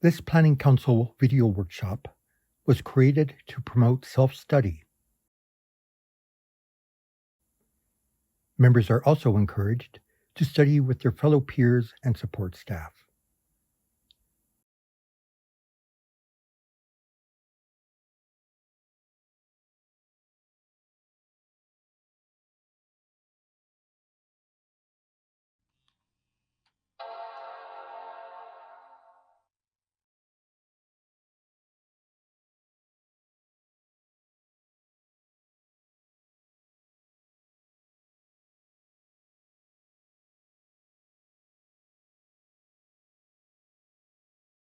This Planning Council video workshop was created to promote self-study. Members are also encouraged to study with their fellow peers and support staff.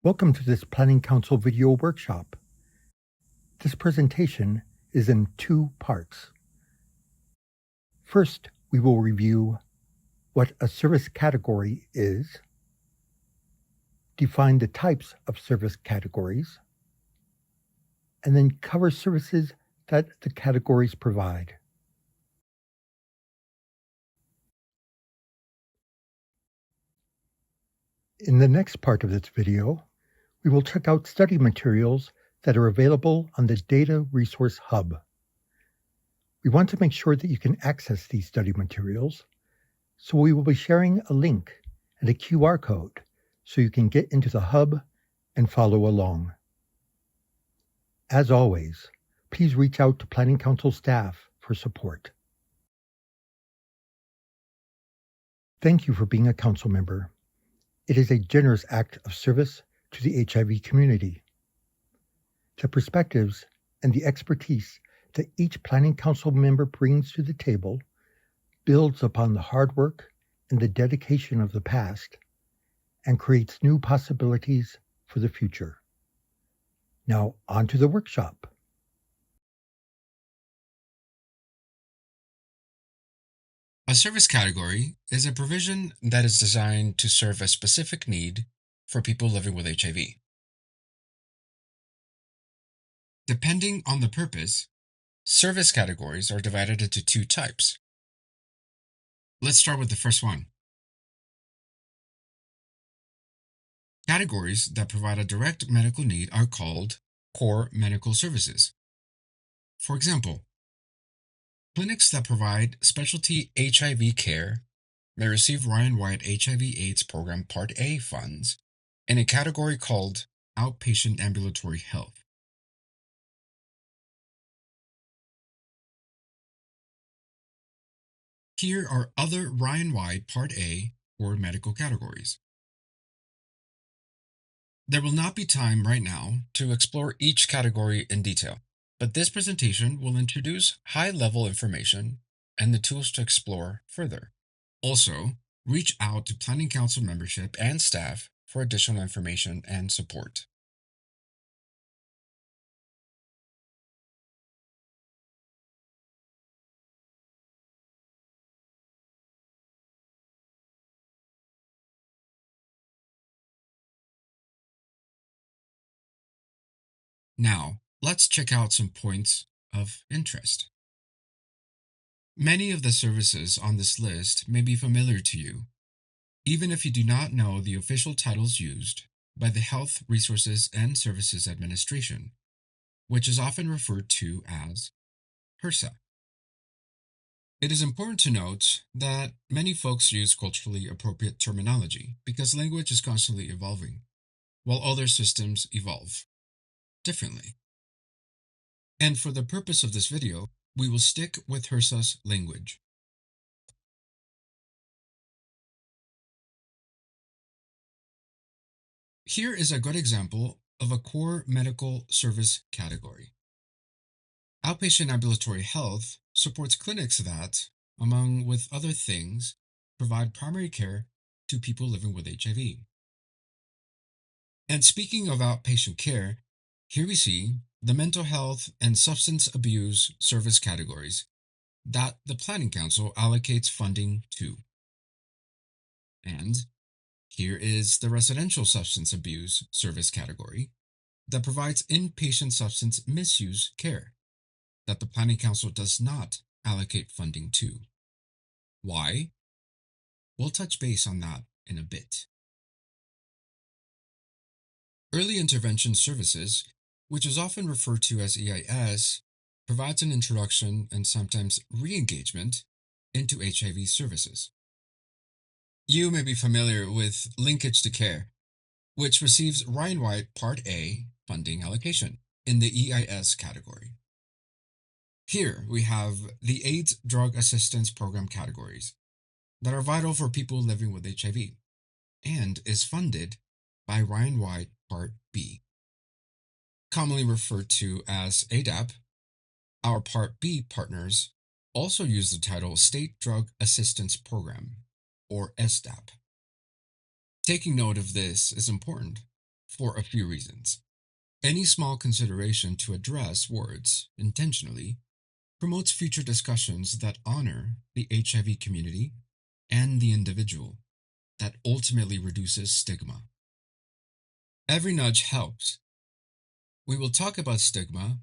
Welcome to this Planning Council video workshop. This presentation is in 2 parts. First, we will review what a service category is, define the types of service categories, and then cover services that the categories provide. In the next part of this video, we will check out study materials that are available on the Data Resource Hub. We want to make sure that you can access these study materials, so we will be sharing a link and a QR code so you can get into the hub and follow along. As always, please reach out to Planning Council staff for support. Thank you for being a council member. It is a generous act of service to the HIV community. The perspectives and the expertise that each Planning Council member brings to the table builds upon the hard work and the dedication of the past and creates new possibilities for the future. Now, on to the workshop. A service category is a provision that is designed to serve a specific need for people living with HIV. Depending on the purpose, service categories are divided into 2 types. Let's start with the first one. Categories that provide a direct medical need are called core medical services. For example, clinics that provide specialty HIV care may receive Ryan White HIV/AIDS Program Part A funds in a category called outpatient ambulatory health. Here are other Ryan White Part A core medical categories. There will not be time right now to explore each category in detail, but this presentation will introduce high-level information and the tools to explore further. Also, reach out to Planning Council membership and staff for additional information and support. Now, let's check out some points of interest. Many of the services on this list may be familiar to you, even if you do not know the official titles used by the Health Resources and Services Administration, which is often referred to as HRSA. It is important to note that many folks use culturally appropriate terminology because language is constantly evolving, while other systems evolve differently. And for the purpose of this video, we will stick with HRSA's language. Here is a good example of a core medical service category. Outpatient ambulatory health supports clinics that, among with other things, provide primary care to people living with HIV. And speaking of outpatient care, here we see the mental health and substance abuse service categories that the Planning Council allocates funding to. And here is the residential substance abuse service category that provides inpatient substance misuse care that the Planning Council does not allocate funding to. Why? We'll touch base on that in a bit. Early Intervention Services, which is often referred to as EIS, provides an introduction and sometimes re-engagement into HIV services. You may be familiar with Linkage to Care, which receives Ryan White Part A funding allocation in the EIS category. Here we have the AIDS Drug Assistance Program categories that are vital for people living with HIV and is funded by Ryan White Part B. Commonly referred to as ADAP, our Part B partners also use the title State Drug Assistance Program, or SDAP. Taking note of this is important for a few reasons. Any small consideration to address words intentionally promotes future discussions that honor the HIV community and the individual, that ultimately reduces stigma. Every nudge helps. We will talk about stigma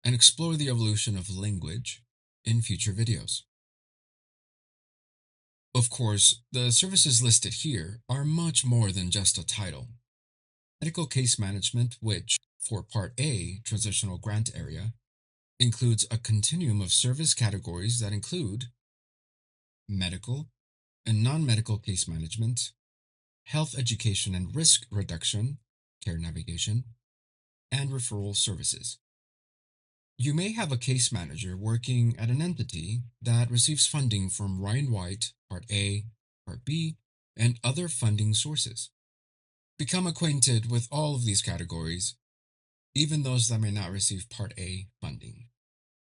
and explore the evolution of language in future videos. Of course, the services listed here are much more than just a title. Medical case management, which, for Part A, Transitional Grant Area, includes a continuum of service categories that include medical and non-medical case management, health education and risk reduction, care navigation, and referral services. You may have a case manager working at an entity that receives funding from Ryan White, Part A, Part B, and other funding sources. Become acquainted with all of these categories, even those that may not receive Part A funding.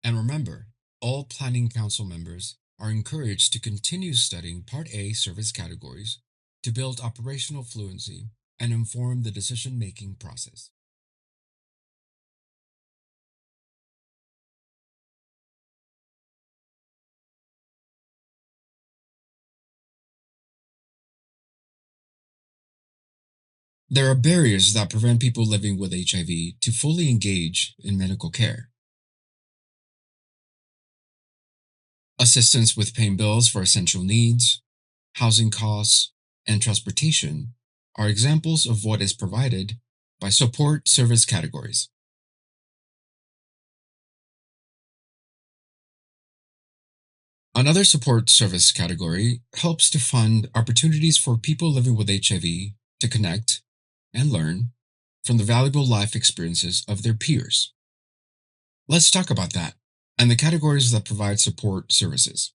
And remember, all Planning Council members are encouraged to continue studying Part A service categories to build operational fluency and inform the decision-making process. There are barriers that prevent people living with HIV to fully engage in medical care. Assistance with paying bills for essential needs, housing costs, and transportation are examples of what is provided by support service categories. Another support service category helps to fund opportunities for people living with HIV to connect and learn from the valuable life experiences of their peers. Let's talk about that and the categories that provide support services.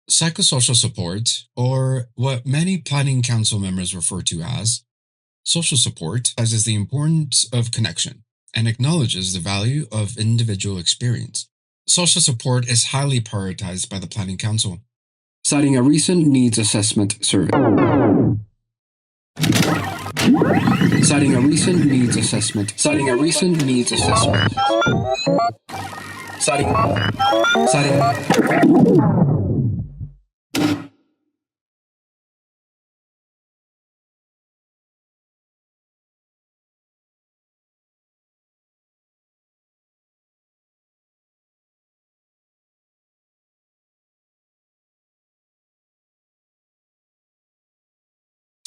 Psychosocial support, or what many Planning Council members refer to as social support, emphasizes the importance of connection and acknowledges the value of individual experience. Social support is highly prioritized by the Planning Council, citing a recent needs assessment survey. Citing a recent needs assessment. Citing a recent needs assessment.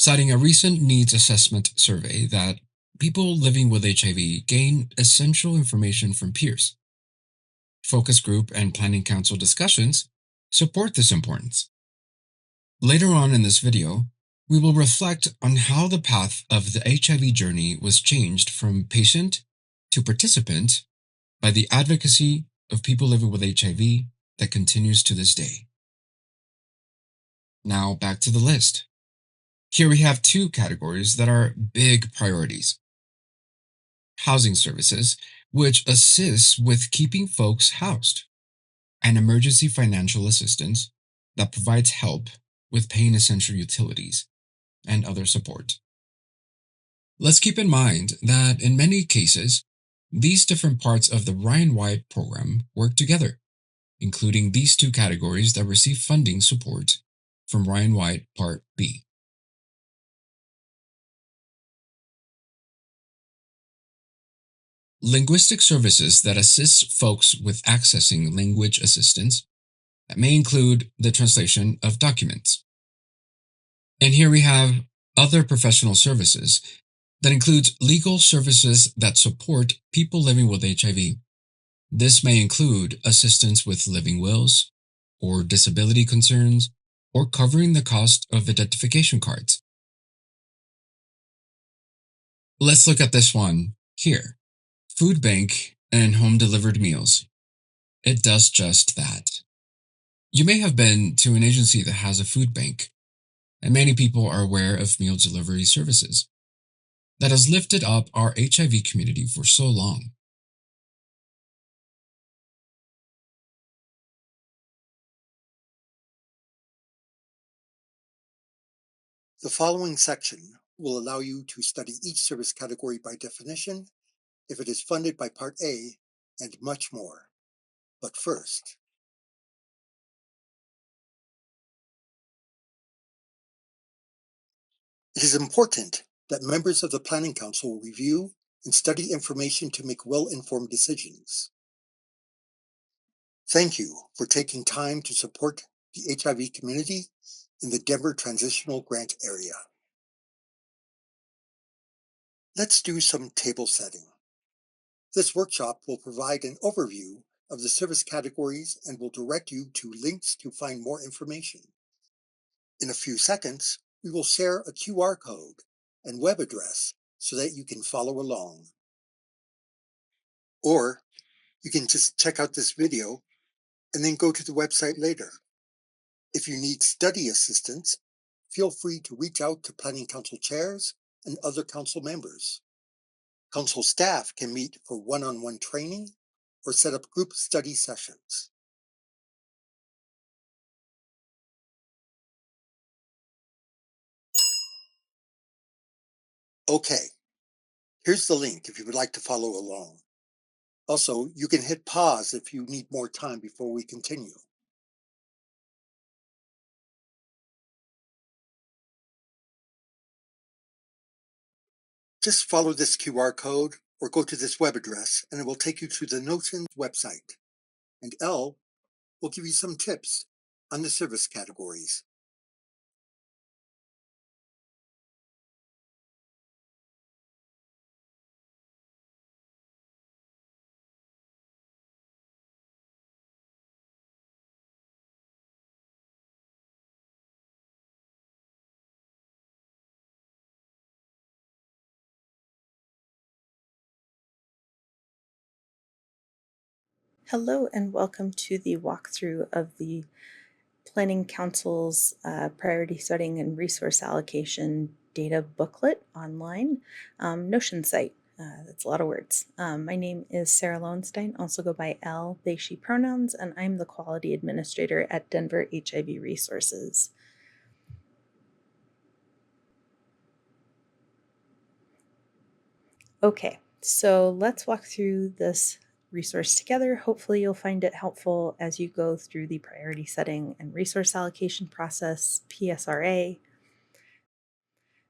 Citing a recent needs assessment survey that people living with HIV gain essential information from peers. Focus group and Planning Council discussions support this importance. Later on in this video, we will reflect on how the path of the HIV journey was changed from patient to participant by the advocacy of people living with HIV that continues to this day. Now back to the list. Here we have two categories that are big priorities. Housing services, which assists with keeping folks housed, and emergency financial assistance that provides help with paying essential utilities and other support. Let's keep in mind that in many cases, these different parts of the Ryan White program work together, including these two categories that receive funding support from Ryan White Part B. linguistic services that assist folks with accessing language assistance. That may include the translation of documents. And here we have other professional services that includes legal services that support people living with HIV. This may include assistance with living wills, or disability concerns, or covering the cost of identification cards. Let's look at this one here. Food bank and home delivered meals. It does just that. You may have been to an agency that has a food bank, and many people are aware of meal delivery services that has lifted up our HIV community for so long. The following section will allow you to study each service category by definition, if it is funded by Part A, and much more. But first, it is important that members of the Planning Council review and study information to make well-informed decisions. Thank you for taking time to support the HIV community in the Denver Transitional Grant Area. Let's do some table setting. This workshop will provide an overview of the service categories and will direct you to links to find more information. In a few seconds, we will share a QR code and web address so that you can follow along. Or you can just check out this video and then go to the website later. If you need study assistance, feel free to reach out to Planning Council chairs and other council members. Council staff can meet for one-on-one training or set up group study sessions. Okay, here's the link if you would like to follow along. Also, you can hit pause if you need more time before we continue. Just follow this QR code or go to this web address and it will take you to the Notions website. And Elle will give you some tips on the service categories. Hello and welcome to the walkthrough of the Planning Council's Priority Setting and Resource Allocation Data Booklet online Notion site. That's a lot of words. My name is Sarah Lowenstein, also go by Elle, they, she pronouns, and I'm the Quality Administrator at Denver HIV Resources. Okay, so let's walk through this resource together. Hopefully you'll find it helpful as you go through the priority setting and resource allocation process, PSRA.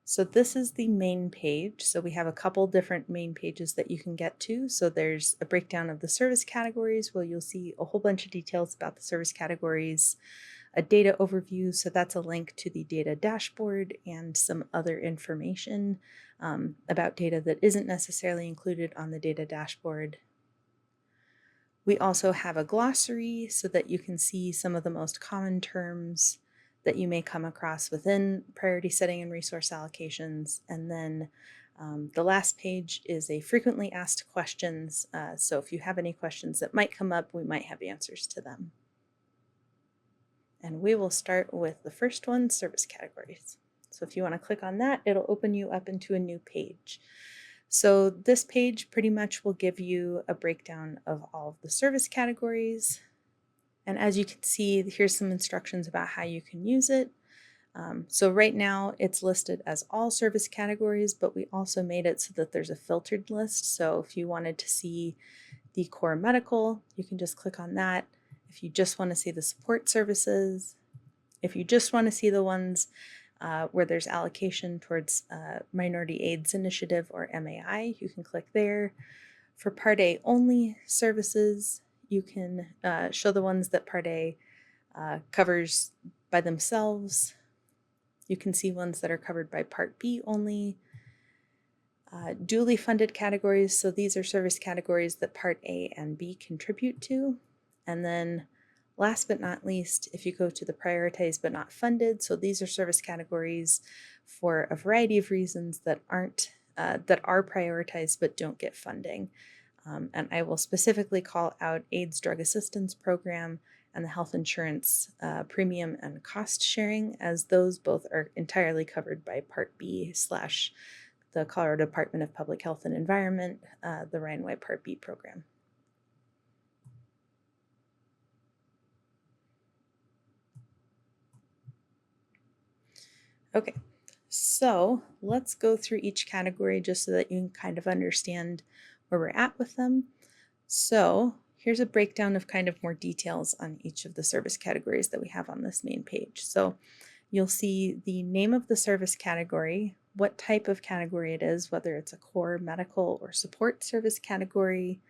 So this is the main page. So we have a couple different main pages that you can get to. So there's a breakdown of the service categories where you'll see a whole bunch of details about the service categories, a data overview. So that's a link to the data dashboard and some other information about data that isn't necessarily included on the data dashboard. We also have a glossary so that you can see some of the most common terms that you may come across within priority setting and resource allocations. And then the last page is a frequently asked questions. So if you have any questions that might come up, we might have answers to them. And we will start with the first one, service categories. So if you want to click on that, it'll open you up into a new page. So this page pretty much will give you a breakdown of all of the service categories. And as you can see, here's some instructions about how you can use it. So right now it's listed as all service categories, but we also made it so that there's a filtered list. So if you wanted to see the core medical, you can just click on that. If you just want to see the support services, if you just want to see the ones where there's allocation towards Minority AIDS Initiative or MAI, you can click there. For Part A only services, you can show the ones that Part A covers by themselves. You can see ones that are covered by Part B only. Duly funded categories, so these are service categories that Part A and B contribute to. And then last but not least, if you go to the prioritized but not funded, so these are service categories for a variety of reasons that are prioritized but don't get funding. And I will specifically call out AIDS Drug Assistance Program and the health insurance premium and cost sharing, as those both are entirely covered by Part B / the Colorado Department of Public Health and Environment, the Ryan White Part B program. Okay, so let's go through each category just so that you can kind of understand where we're at with them. So here's a breakdown of kind of more details on each of the service categories that we have on this main page. So you'll see the name of the service category, what type of category it is, whether it's a core, medical, or support service category,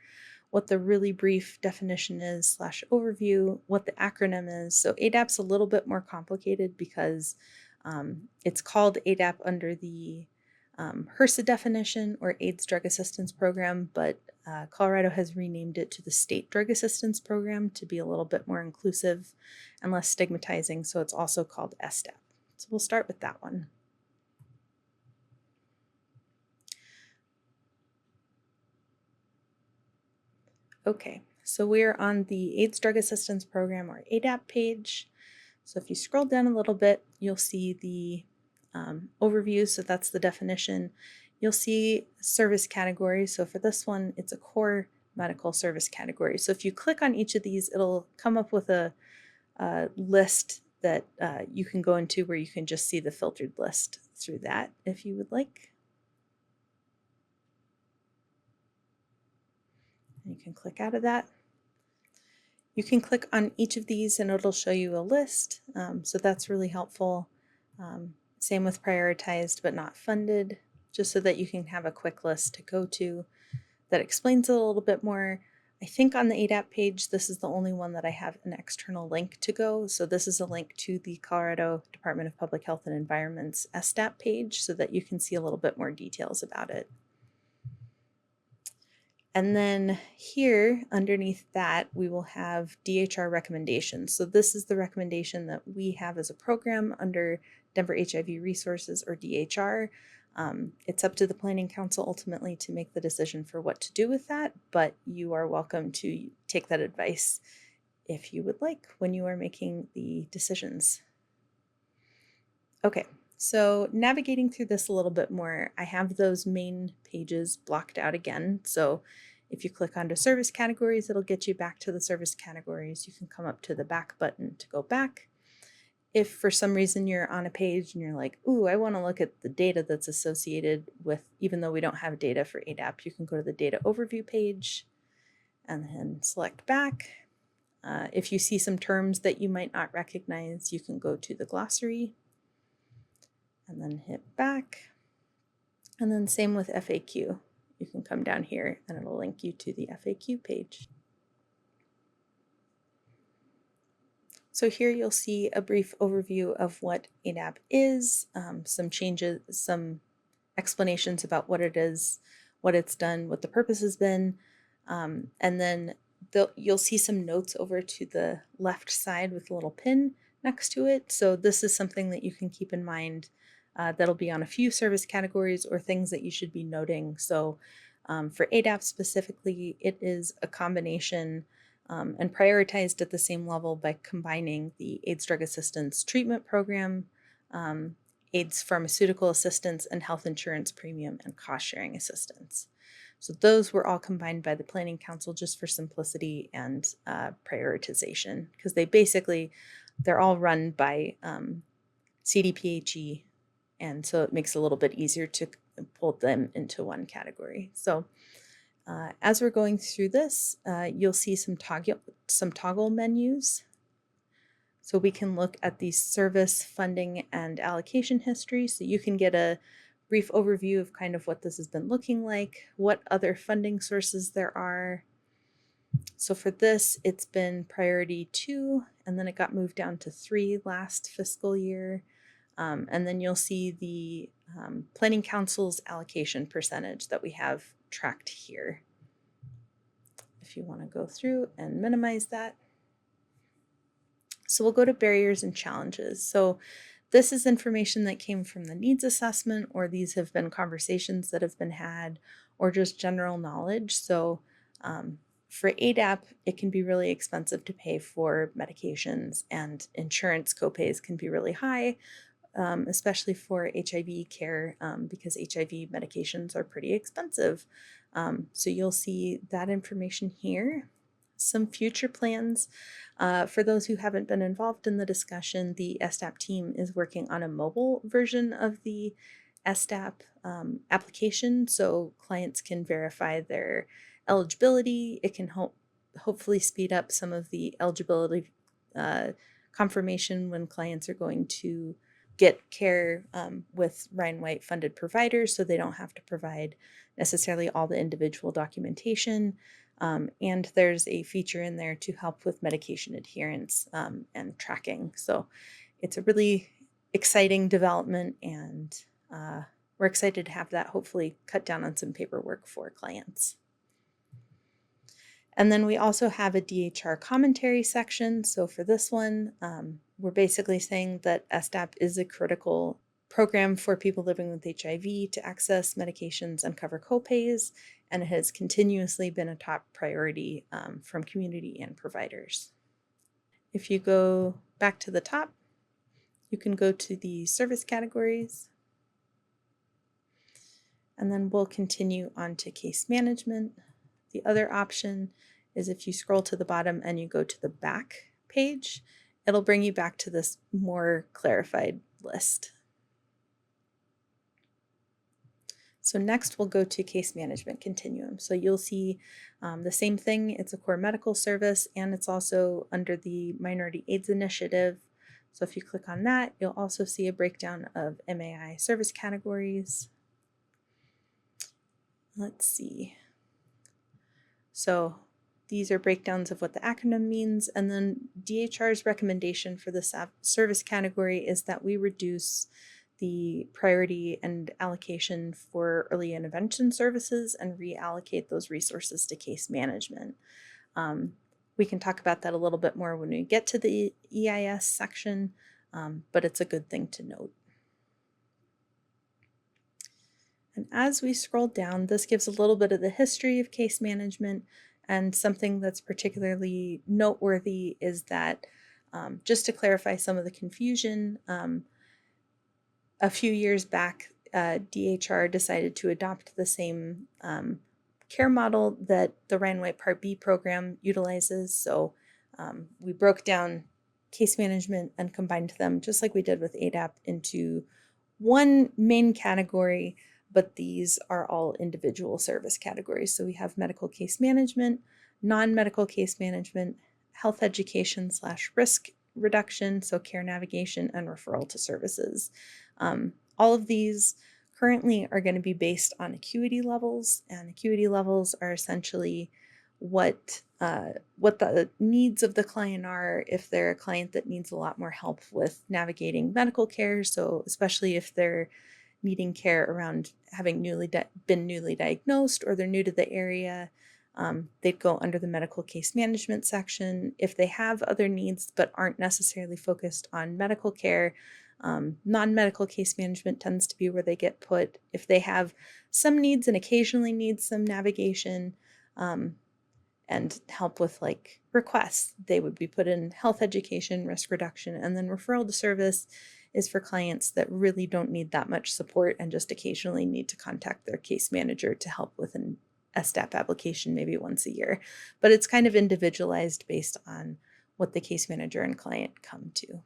what the really brief definition is / overview, what the acronym is. So ADAP's a little bit more complicated because it's called ADAP under the HRSA definition, or AIDS Drug Assistance Program, but Colorado has renamed it to the State Drug Assistance Program to be a little bit more inclusive and less stigmatizing, so it's also called SDAP. So we'll start with that one. Okay, so we're on the AIDS Drug Assistance Program, or ADAP page. So if you scroll down a little bit, you'll see the overview, so that's the definition. You'll see service categories. So for this one, it's a core medical service category. So if you click on each of these, it'll come up with a list that you can go into where you can just see the filtered list through that if you would like. You can click out of that. You can click on each of these and it'll show you a list, so that's really helpful. Same with prioritized but not funded, just so that you can have a quick list to go to that explains it a little bit more. I think on the ADAP page, this is the only one that I have an external link to go. So this is a link to the Colorado Department of Public Health and Environment's SDAP page so that you can see a little bit more details about it. And then here underneath that, we will have DHR recommendations. So this is the recommendation that we have as a program under Denver HIV Resources, or DHR. It's up to the Planning Council ultimately to make the decision for what to do with that, but you are welcome to take that advice if you would like when you are making the decisions. Okay. So navigating through this a little bit more, I have those main pages blocked out again. So if you click onto service categories, it'll get you back to the service categories. You can come up to the back button to go back. If for some reason you're on a page and you're like, ooh, I want to look at the data that's associated with, even though we don't have data for ADAP, you can go to the data overview page and then select back. If you see some terms that you might not recognize, you can go to the glossary and then hit back. And then same with FAQ. You can come down here and it'll link you to the FAQ page. So here you'll see a brief overview of what ADAP is, some changes, some explanations about what it is, what it's done, what the purpose has been, and then you'll see some notes over to the left side with a little pin next to it. So this is something that you can keep in mind. That'll be on a few service categories or things that you should be noting. So for ADAP specifically, it is a combination and prioritized at the same level by combining the AIDS Drug Assistance Treatment Program, AIDS Pharmaceutical Assistance, and Health Insurance Premium and Cost Sharing Assistance. So those were all combined by the Planning Council just for simplicity and prioritization, because they're all run by CDPHE, and so it makes it a little bit easier to pull them into one category. So as we're going through this, you'll see some toggle menus. So we can look at the service funding and allocation history. So you can get a brief overview of kind of what this has been looking like, what other funding sources there are. So for this, it's been priority 2, and then it got moved down to 3 last fiscal year. And then you'll see the Planning Council's allocation percentage that we have tracked here. If you want to go through and minimize that. So we'll go to barriers and challenges. So this is information that came from the needs assessment, or these have been conversations that have been had, or just general knowledge. So for ADAP, it can be really expensive to pay for medications, and insurance copays can be really high, especially for HIV care, because HIV medications are pretty expensive. So you'll see that information here. Some future plans. For those who haven't been involved in the discussion, the SDAP team is working on a mobile version of the SDAP application, so clients can verify their eligibility. It can hopefully speed up some of the eligibility confirmation when clients are going to get care with Ryan White funded providers, so they don't have to provide necessarily all the individual documentation. And there's a feature in there to help with medication adherence and tracking. So it's a really exciting development, and we're excited to have that hopefully cut down on some paperwork for clients. And then we also have a DHR commentary section. So for this one, we're basically saying that SDAP is a critical program for people living with HIV to access medications and cover copays, and it has continuously been a top priority from community and providers. If you go back to the top, you can go to the service categories, and then we'll continue on to case management. The other option is if you scroll to the bottom and you go to the back page, it'll bring you back to this more clarified list. So next we'll go to case management continuum. So you'll see the same thing. It's a core medical service, and it's also under the Minority AIDS Initiative. So if you click on that, you'll also see a breakdown of MAI service categories. Let's see. So these are breakdowns of what the acronym means, and then DHR's recommendation for the service category is that we reduce the priority and allocation for early intervention services and reallocate those resources to case management. We can talk about that a little bit more when we get to the EIS section, but it's a good thing to note. And as we scroll down, this gives a little bit of the history of case management, and something that's particularly noteworthy is that, just to clarify some of the confusion, a few years back, DHR decided to adopt the same care model that the Ryan White Part B program utilizes. So we broke down case management and combined them, just like we did with ADAP, into one main category, but these are all individual service categories. So we have medical case management, non-medical case management, health education / risk reduction, so care navigation, and referral to services. All of these currently are going to be based on acuity levels, and acuity levels are essentially what the needs of the client are. If they're a client that needs a lot more help with navigating medical care, so especially if they're needing care around having been newly diagnosed, or they're new to the area, they'd go under the medical case management section. If they have other needs but aren't necessarily focused on medical care, non-medical case management tends to be where they get put. If they have some needs and occasionally need some navigation and help with like requests, they would be put in health education, risk reduction, and then referral to service is for clients that really don't need that much support and just occasionally need to contact their case manager to help with an SDAP application maybe once a year. But it's kind of individualized based on what the case manager and client come to.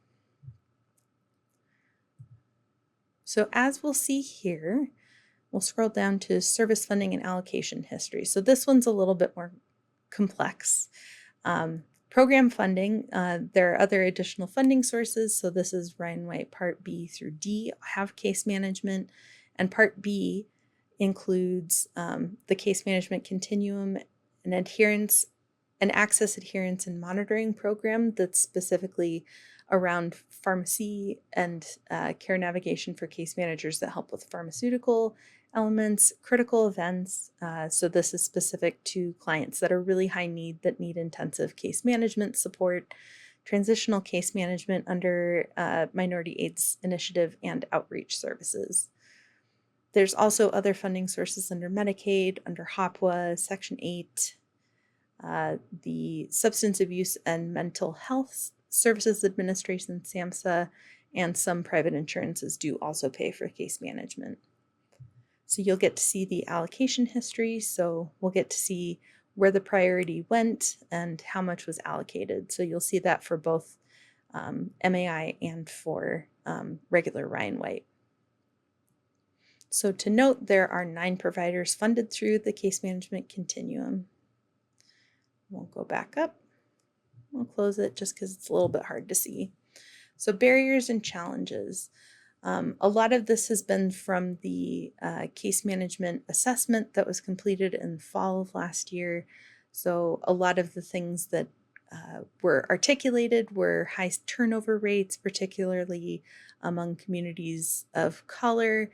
So as we'll see here, we'll scroll down to service funding and allocation history. So this one's a little bit more complex. Program funding, there are other additional funding sources. So this is Ryan White Part B through D have case management, And Part B includes the case management continuum and adherence and access adherence and monitoring program that's specifically around pharmacy and care navigation for case managers that help with pharmaceutical elements, critical events. So this is specific to clients that are really high need, that need intensive case management support, transitional case management under Minority AIDS Initiative and outreach services. There's also other funding sources under Medicaid, under HOPWA, Section 8, the Substance Abuse and Mental Health Services Administration, SAMHSA, and some private insurances do also pay for case management. So you'll get to see the allocation history. So we'll get to see where the priority went and how much was allocated. So you'll see that for both MAI and for regular Ryan White. So to note, there are 9 providers funded through the case management continuum. We'll go back up. We'll close it just because it's a little bit hard to see. So barriers and challenges. A lot of this has been from the case management assessment that was completed in the fall of last year. So a lot of the things that were articulated were high turnover rates, particularly among communities of color,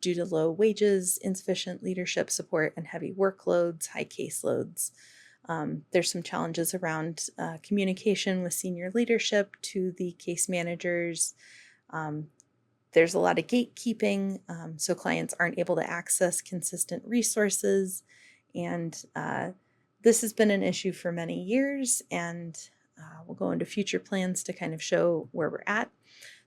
due to low wages, insufficient leadership support, and heavy workloads, high caseloads. There's some challenges around communication with senior leadership to the case managers. There's a lot of gatekeeping, so clients aren't able to access consistent resources. And this has been an issue for many years, and we'll go into future plans to kind of show where we're at.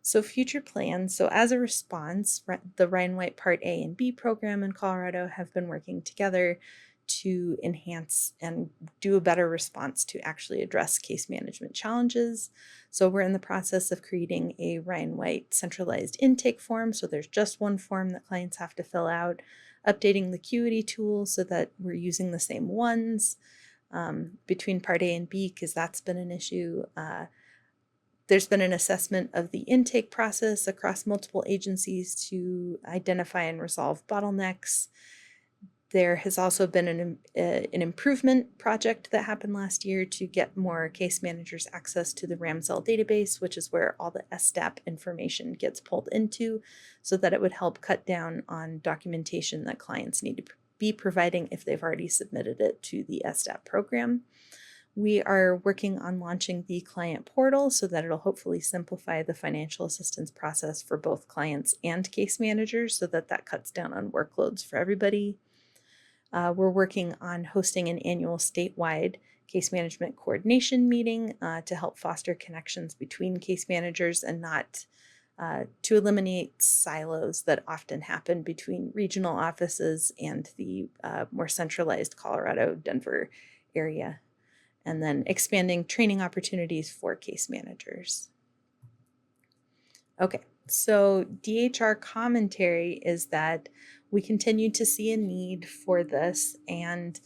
So future plans, so as a response, the Ryan White Part A and B program in Colorado have been working together to enhance and do a better response to actually address case management challenges. So we're in the process of creating a Ryan White centralized intake form. So there's just one form that clients have to fill out, updating the Acuity tool so that we're using the same ones between Part A and B, because that's been an issue. There's been an assessment of the intake process across multiple agencies to identify and resolve bottlenecks. There has also been an improvement project that happened last year to get more case managers access to the Ramsell database, which is where all the SDAP information gets pulled into, so that it would help cut down on documentation that clients need to be providing if they've already submitted it to the SDAP program. We are working on launching the client portal so that it'll hopefully simplify the financial assistance process for both clients and case managers, so that that cuts down on workloads for everybody. We're working on hosting an annual statewide case management coordination meeting to help foster connections between case managers and not to eliminate silos that often happen between regional offices and the more centralized Colorado, Denver area. And then expanding training opportunities for case managers. Okay, so DHR commentary is that we continue to see a need for this, and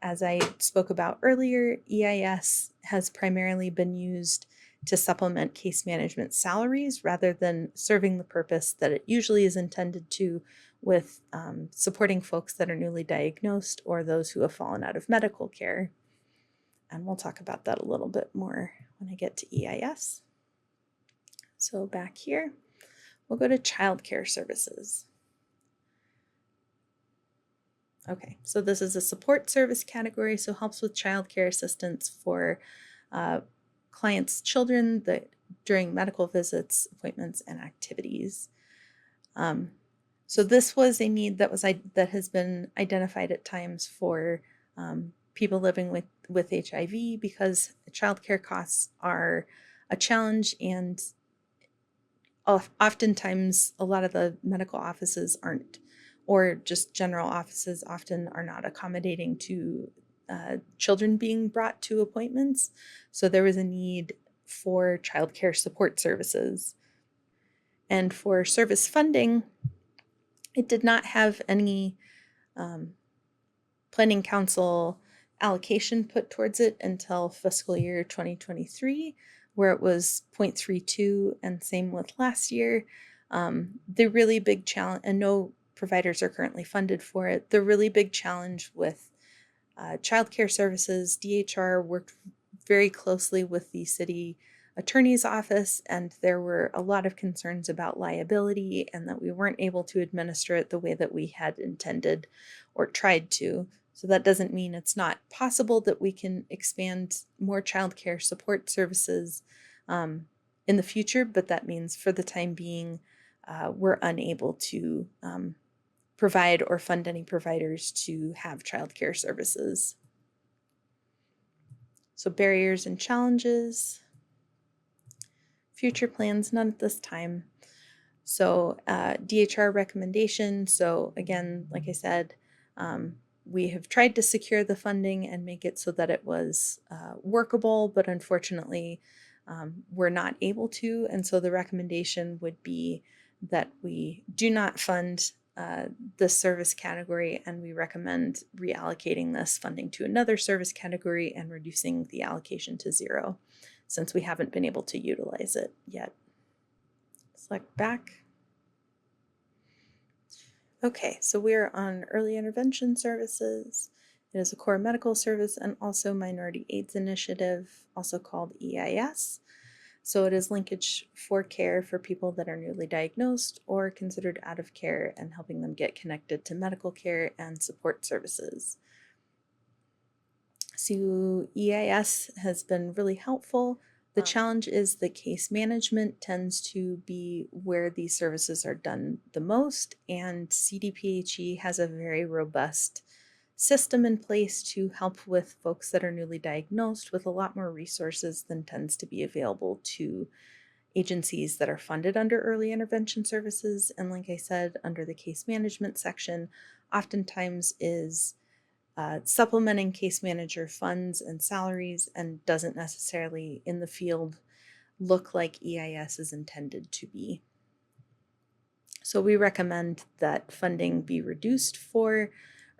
as I spoke about earlier, EIS has primarily been used to supplement case management salaries rather than serving the purpose that it usually is intended to, with supporting folks that are newly diagnosed or those who have fallen out of medical care. And we'll talk about that a little bit more when I get to EIS. So back here, we'll go to childcare services. Okay, so this is a support service category, so helps with childcare assistance for clients' children during medical visits, appointments, and activities. So this was a need that has been identified at times for people living with HIV, because childcare costs are a challenge, and oftentimes a lot of the medical offices aren't, or just general offices often are not accommodating to children being brought to appointments. So there was a need for childcare support services. And for service funding, it did not have any Planning Council allocation put towards it until fiscal year 2023, where it was 0.32, and same with last year. The really big challenge, and no providers are currently funded for it. The really big challenge with childcare services, DHR worked very closely with the city attorney's office, and there were a lot of concerns about liability and that we weren't able to administer it the way that we had intended or tried to. So that doesn't mean it's not possible that we can expand more childcare support services in the future, but that means for the time being, we're unable to provide or fund any providers to have childcare services. So barriers and challenges. Future plans, none at this time. So DHR recommendation. So again, like I said, we have tried to secure the funding and make it so that it was workable, but unfortunately, we're not able to. And so the recommendation would be that we do not fund this service category, and we recommend reallocating this funding to another service category and reducing the allocation to 0, since we haven't been able to utilize it yet. Select back. Okay, so we're on early intervention services. It is a core medical service and also minority AIDS initiative, also called EIS. So it is linkage for care for people that are newly diagnosed or considered out of care and helping them get connected to medical care and support services. So EIS has been really helpful. The challenge is the case management tends to be where these services are done the most, and CDPHE has a very robust system in place to help with folks that are newly diagnosed with a lot more resources than tends to be available to agencies that are funded under early intervention services. And like I said, under the case management section, oftentimes is supplementing case manager funds and salaries and doesn't necessarily in the field look like EIS is intended to be. So we recommend that funding be reduced for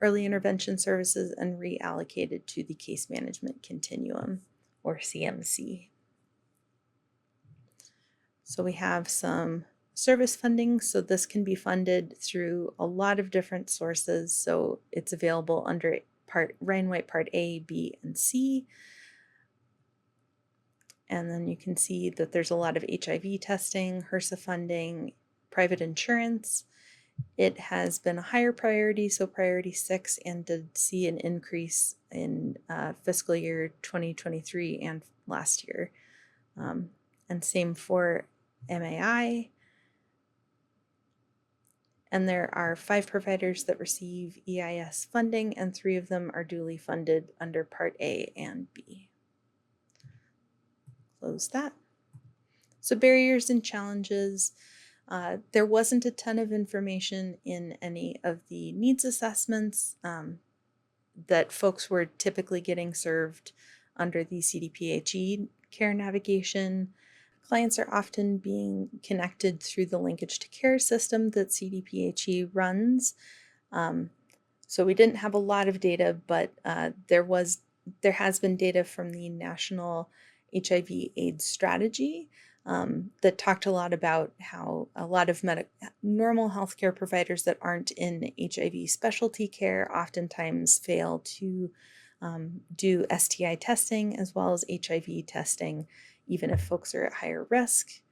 early intervention services and reallocated to the case management continuum, or CMC. So we have some service funding. So this can be funded through a lot of different sources. So it's available under Ryan White Part A, B, and C. And then you can see that there's a lot of HIV testing, HRSA funding, private insurance. It has been a higher priority, so priority 6, and did see an increase in fiscal year 2023 and last year. And same for MAI. And there are 5 providers that receive EIS funding, and 3 of them are duly funded under Part A and B. Close that. So barriers and challenges. There wasn't a ton of information in any of the needs assessments that folks were typically getting served under the CDPHE care navigation. Clients are often being connected through the linkage to care system that CDPHE runs. So we didn't have a lot of data, but there has been data from the National HIV/AIDS Strategy that talked a lot about how a lot of normal healthcare providers that aren't in HIV specialty care oftentimes fail to do STI testing as well as HIV testing, even if folks are at higher risk.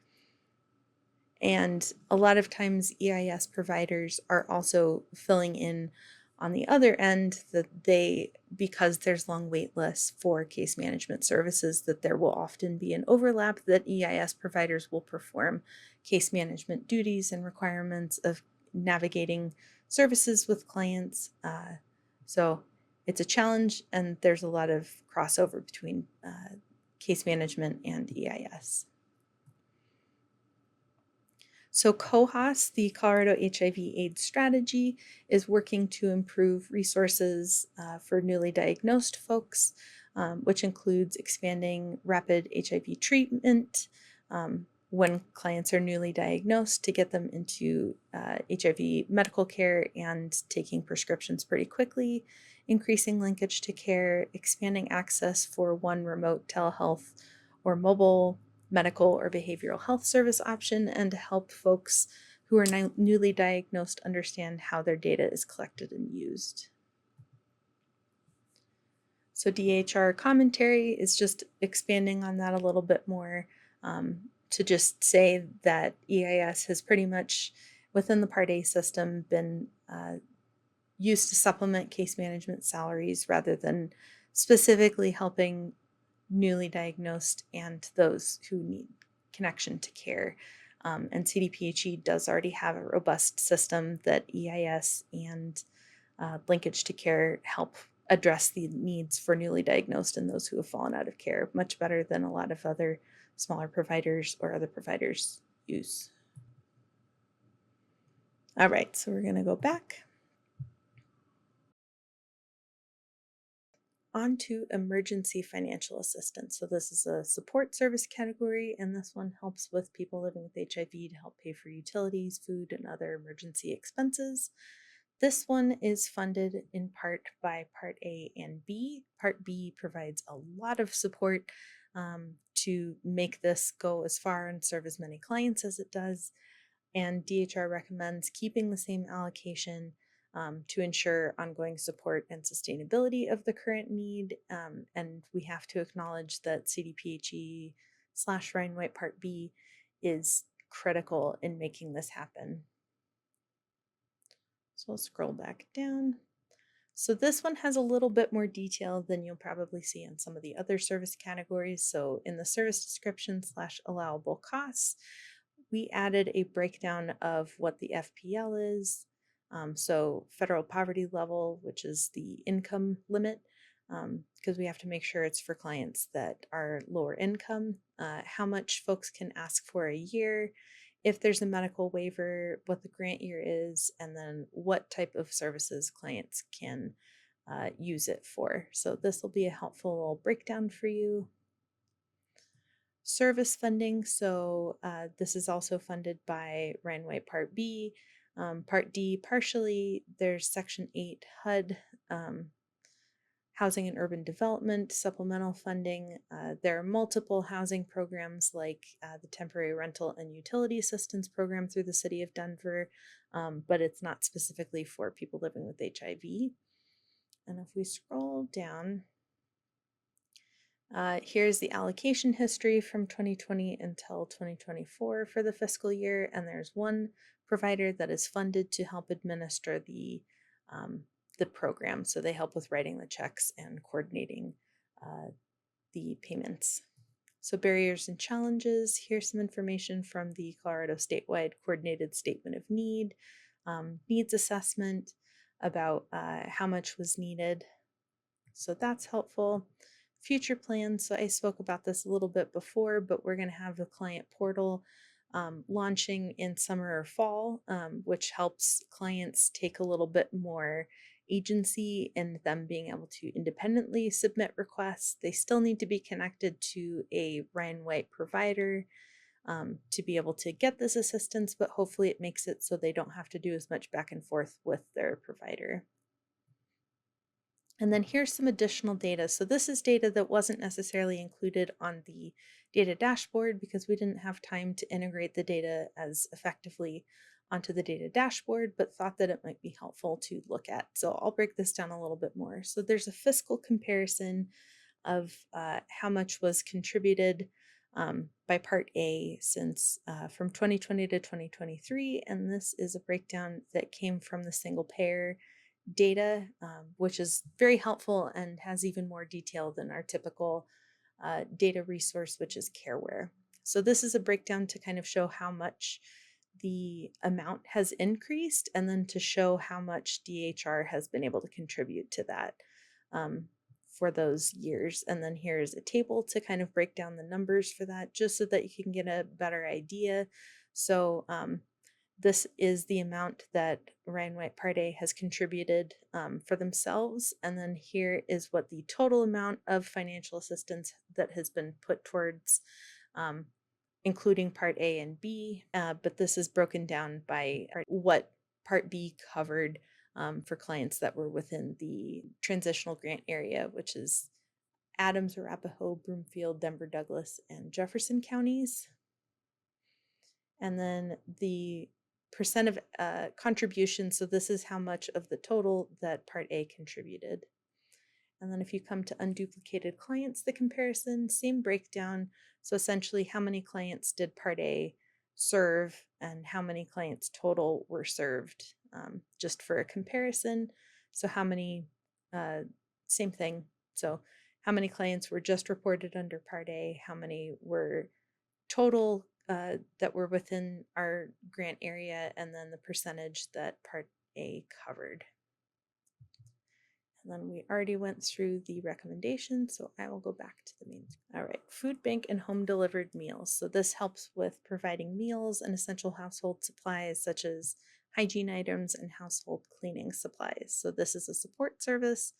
And a lot of times EIS providers are also filling in on the other end that because there's long wait lists for case management services, that there will often be an overlap that EIS providers will perform case management duties and requirements of navigating services with clients. So it's a challenge, and there's a lot of crossover between case management and EIS. So COHAS, the Colorado HIV/AIDS Strategy, is working to improve resources for newly diagnosed folks, which includes expanding rapid HIV treatment when clients are newly diagnosed to get them into HIV medical care and taking prescriptions pretty quickly, increasing linkage to care, expanding access for one remote telehealth or mobile medical or behavioral health service option, and to help folks who are newly diagnosed understand how their data is collected and used. So DHR commentary is just expanding on that a little bit more, to just say that EIS has pretty much, within the Part A system, been used to supplement case management salaries rather than specifically helping newly diagnosed and those who need connection to care. And CDPHE does already have a robust system that EIS and linkage to care help address the needs for newly diagnosed and those who have fallen out of care much better than a lot of other smaller providers or other providers use. All right, so we're going to go back. On to emergency financial assistance. So this is a support service category, and this one helps with people living with HIV to help pay for utilities, food, and other emergency expenses. This one is funded in part by Part A and B. Part B provides a lot of support to make this go as far and serve as many clients as it does. And DHR recommends keeping the same allocation to ensure ongoing support and sustainability of the current need. And we have to acknowledge that CDPHE / Ryan White Part B is critical in making this happen. So I'll scroll back down. So this one has a little bit more detail than you'll probably see on some of the other service categories. So in the service description / allowable costs, we added a breakdown of what the FPL is. So federal poverty level, which is the income limit, because we have to make sure it's for clients that are lower income, how much folks can ask for a year, if there's a medical waiver, what the grant year is, and then what type of services clients can use it for. So this will be a helpful little breakdown for you. Service funding. So this is also funded by Ryan White Part B. Part D partially. There's Section 8 HUD, Housing and Urban Development, supplemental funding. There are multiple housing programs like the Temporary Rental and Utility Assistance Program through the City of Denver, but it's not specifically for people living with HIV. And if we scroll down, here's the allocation history from 2020 until 2024 for the fiscal year, and there's one provider that is funded to help administer the program. So they help with writing the checks and coordinating the payments. So barriers and challenges. Here's some information from the Colorado Statewide Coordinated Statement of Need, needs assessment about how much was needed. So that's helpful. Future plans. So I spoke about this a little bit before, but we're going to have the client portal launching in summer or fall, which helps clients take a little bit more agency in them being able to independently submit requests. They still need to be connected to a Ryan White provider to be able to get this assistance, but hopefully it makes it so they don't have to do as much back and forth with their provider. And then here's some additional data. So this is data that wasn't necessarily included on the data dashboard because we didn't have time to integrate the data as effectively onto the data dashboard, but thought that it might be helpful to look at. So I'll break this down a little bit more. So there's a fiscal comparison of how much was contributed by Part A since from 2020 to 2023. And this is a breakdown that came from the single payer data, which is very helpful and has even more detail than our typical data resource, which is Careware. So this is a breakdown to kind of show how much the amount has increased and then to show how much DHR has been able to contribute to that for those years. And then here's a table to kind of break down the numbers for that, just so that you can get a better idea. So this is the amount that Ryan White Part A has contributed for themselves. And then here is what the total amount of financial assistance that has been put towards, including Part A and B. But this is broken down by what Part B covered for clients that were within the transitional grant area, which is Adams, Arapahoe, Broomfield, Denver, Douglas, and Jefferson counties. And then the percent of contribution. So this is how much of the total that Part A contributed. And then if you come to unduplicated clients, the comparison, same breakdown. So essentially how many clients did Part A serve and how many clients total were served, just for a comparison. So how many, same thing. So how many clients were just reported under Part A, how many were total that were within our grant area, and then the percentage that Part A covered. And then we already went through the recommendations, so I will go back to the main. All right, food bank and home delivered meals. So this helps with providing meals and essential household supplies such as hygiene items and household cleaning supplies. So this is a support service.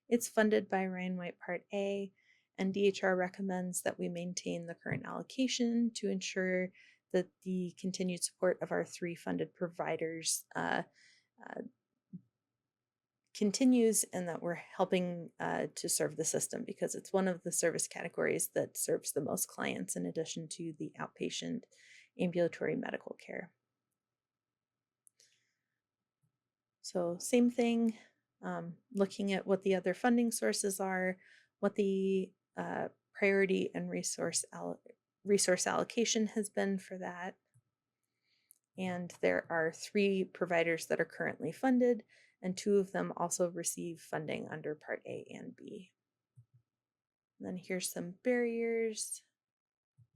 It's funded by Ryan White Part A, and DHR recommends that we maintain the current allocation to ensure that the continued support of our 3 funded providers continues, and that we're helping to serve the system, because it's one of the service categories that serves the most clients in addition to the outpatient ambulatory medical care. So same thing, looking at what the other funding sources are, what the priority and resource allocation has been for that. And there are 3 providers that are currently funded, and 2 of them also receive funding under Part A and B. And then here's some barriers: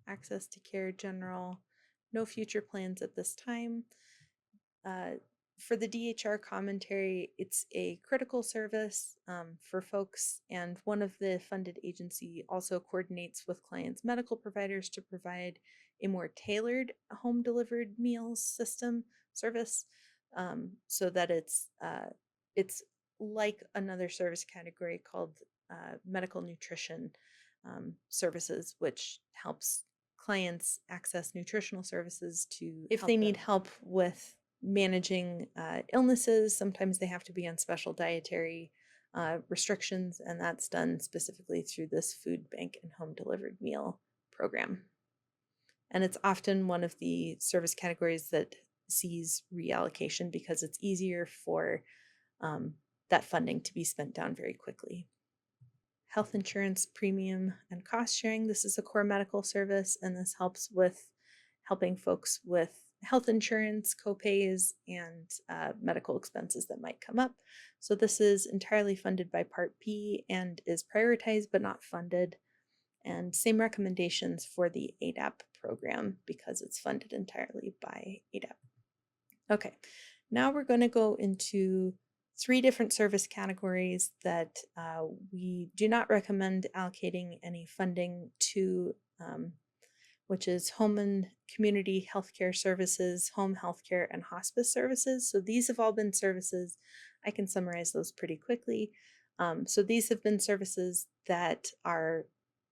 access to care general, no future plans at this time. For the DHR commentary, it's a critical service for folks, and one of the funded agency also coordinates with clients' medical providers to provide a more tailored home delivered meals system service, so that it's like another service category called medical nutrition services, which helps clients access nutritional services to, if they need help with managing illnesses. Sometimes they have to be on special dietary restrictions, and that's done specifically through this food bank and home delivered meal program. And it's often one of the service categories that sees reallocation because it's easier for that funding to be spent down very quickly. Health insurance premium and cost sharing. This is a core medical service, and this helps with helping folks with health insurance, copays, and medical expenses that might come up. So this is entirely funded by Part B and is prioritized but not funded. And same recommendations for the ADAP program because it's funded entirely by ADAP. Okay, now we're going to go into 3 different service categories that we do not recommend allocating any funding to, which is home and community healthcare services, home healthcare, and hospice services. So these have all been services. I can summarize those pretty quickly. So these have been services that are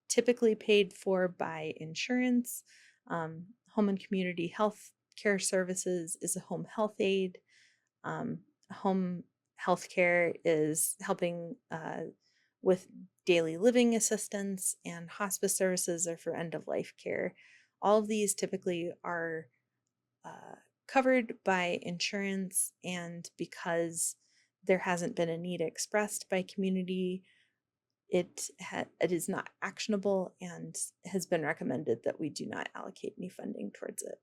typically paid for by insurance. Home and community health care services is a home health aid. Home health care is helping with daily living assistance, and hospice services are for end-of-life care. All of these typically are covered by insurance, and because there hasn't been a need expressed by community, it is not actionable and has been recommended that we do not allocate any funding towards it.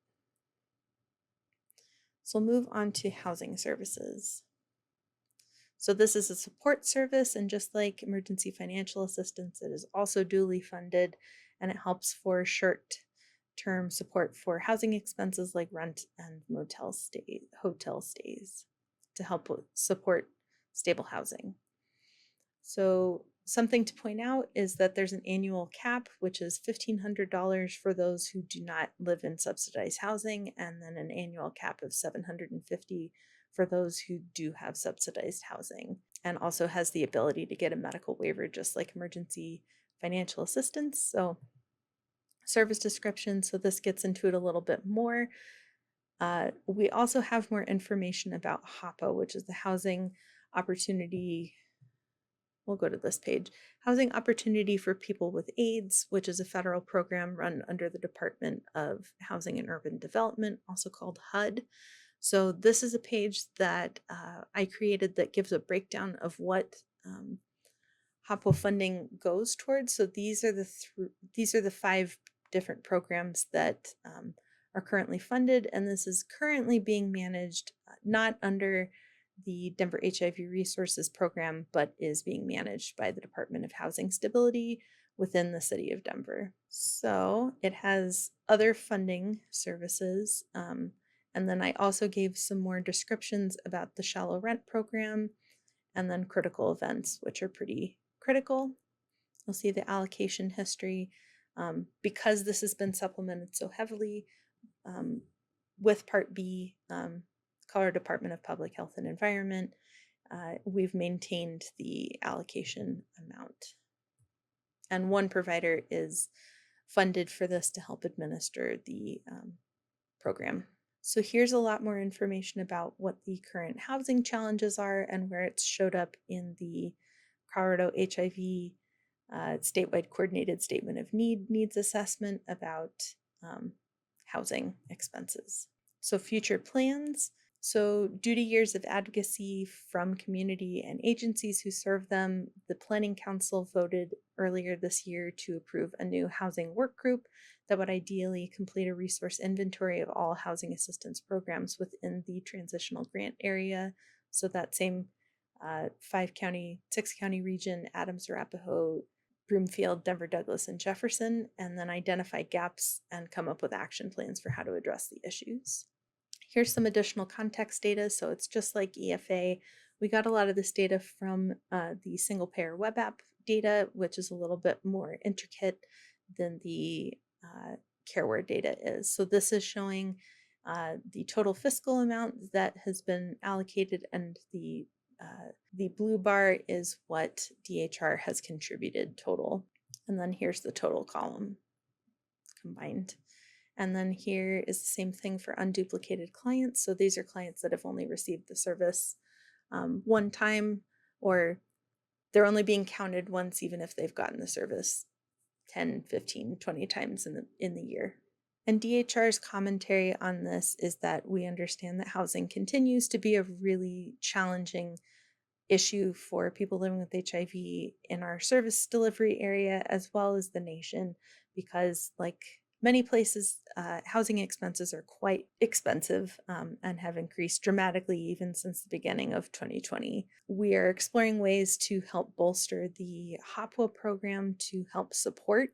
So we'll move on to housing services. So this is a support service, and just like emergency financial assistance, it is also duly funded, and it helps for short-term support for housing expenses like rent and hotel stays to help support stable housing. So something to point out is that there's an annual cap, which is $1,500 for those who do not live in subsidized housing, and then an annual cap of $750 for those who do have subsidized housing, and also has the ability to get a medical waiver just like emergency financial assistance. So service description, so this gets into it a little bit more. We also have more information about HOPA, which is the Housing Opportunity. We'll go to this page. Housing Opportunity for People with AIDS, which is a federal program run under the Department of Housing and Urban Development, also called HUD. So this is a page that I created that gives a breakdown of what HOPWA funding goes towards. So these are the 5 different programs that are currently funded, and this is currently being managed not under the Denver HIV Resources Program, but is being managed by the Department of Housing Stability within the city of Denver. So it has other funding services. And then I also gave some more descriptions about the shallow rent program and then critical events, which are pretty critical. You'll see the allocation history. Because this has been supplemented so heavily with Part B, Colorado Department of Public Health and Environment, we've maintained the allocation amount. And one provider is funded for this to help administer the program. So here's a lot more information about what the current housing challenges are and where it's showed up in the Colorado HIV statewide coordinated statement of needs assessment about housing expenses. So future plans. So due to years of advocacy from community and agencies who serve them, the Planning Council voted earlier this year to approve a new housing work group that would ideally complete a resource inventory of all housing assistance programs within the transitional grant area. So that same 6-county region, Adams, Arapahoe, Broomfield, Denver, Douglas, and Jefferson, and then identify gaps and come up with action plans for how to address the issues. Here's some additional context data. So it's just like EFA. We got a lot of this data from the single payer web app data, which is a little bit more intricate than the CareWare data is. So this is showing the total fiscal amount that has been allocated, and the blue bar is what DHR has contributed total. And then here's the total column combined. And then here is the same thing for unduplicated clients. So these are clients that have only received the service one time, or they're only being counted once, even if they've gotten the service 10, 15, 20 times in the year. And DHR's commentary on this is that we understand that housing continues to be a really challenging issue for people living with HIV in our service delivery area, as well as the nation, because like many places, housing expenses are quite expensive and have increased dramatically even since the beginning of 2020. We are exploring ways to help bolster the HOPWA program to help support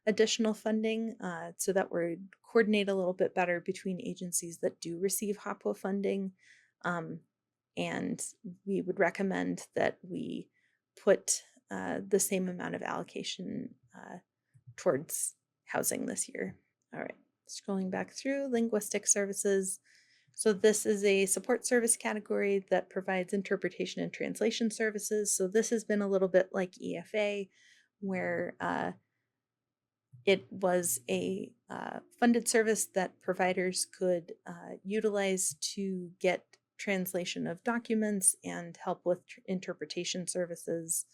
additional funding so that we coordinate a little bit better between agencies that do receive HOPWA funding. And we would recommend that we put the same amount of allocation towards housing this year. All right, scrolling back through linguistic services. So this is a support service category that provides interpretation and translation services. So this has been a little bit like EFA, where it was a funded service that providers could utilize to get translation of documents and help with interpretation services.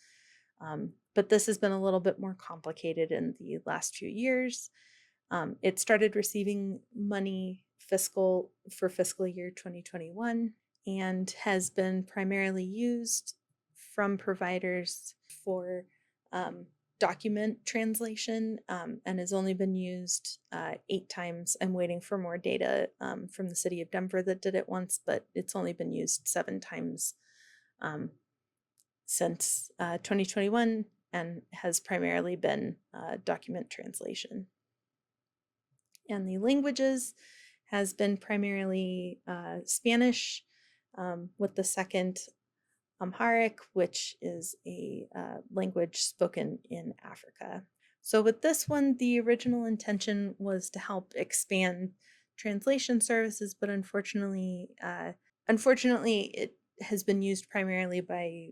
But this has been a little bit more complicated in the last few years. It started receiving money for fiscal year 2021 and has been primarily used from providers for document translation and has only been used 8 times. I'm waiting for more data from the city of Denver that did it once, but it's only been used 7 times since 2021 and has primarily been document translation. And the languages has been primarily Spanish with the second Amharic, which is a language spoken in Africa. So with this one, the original intention was to help expand translation services, but unfortunately, it has been used primarily by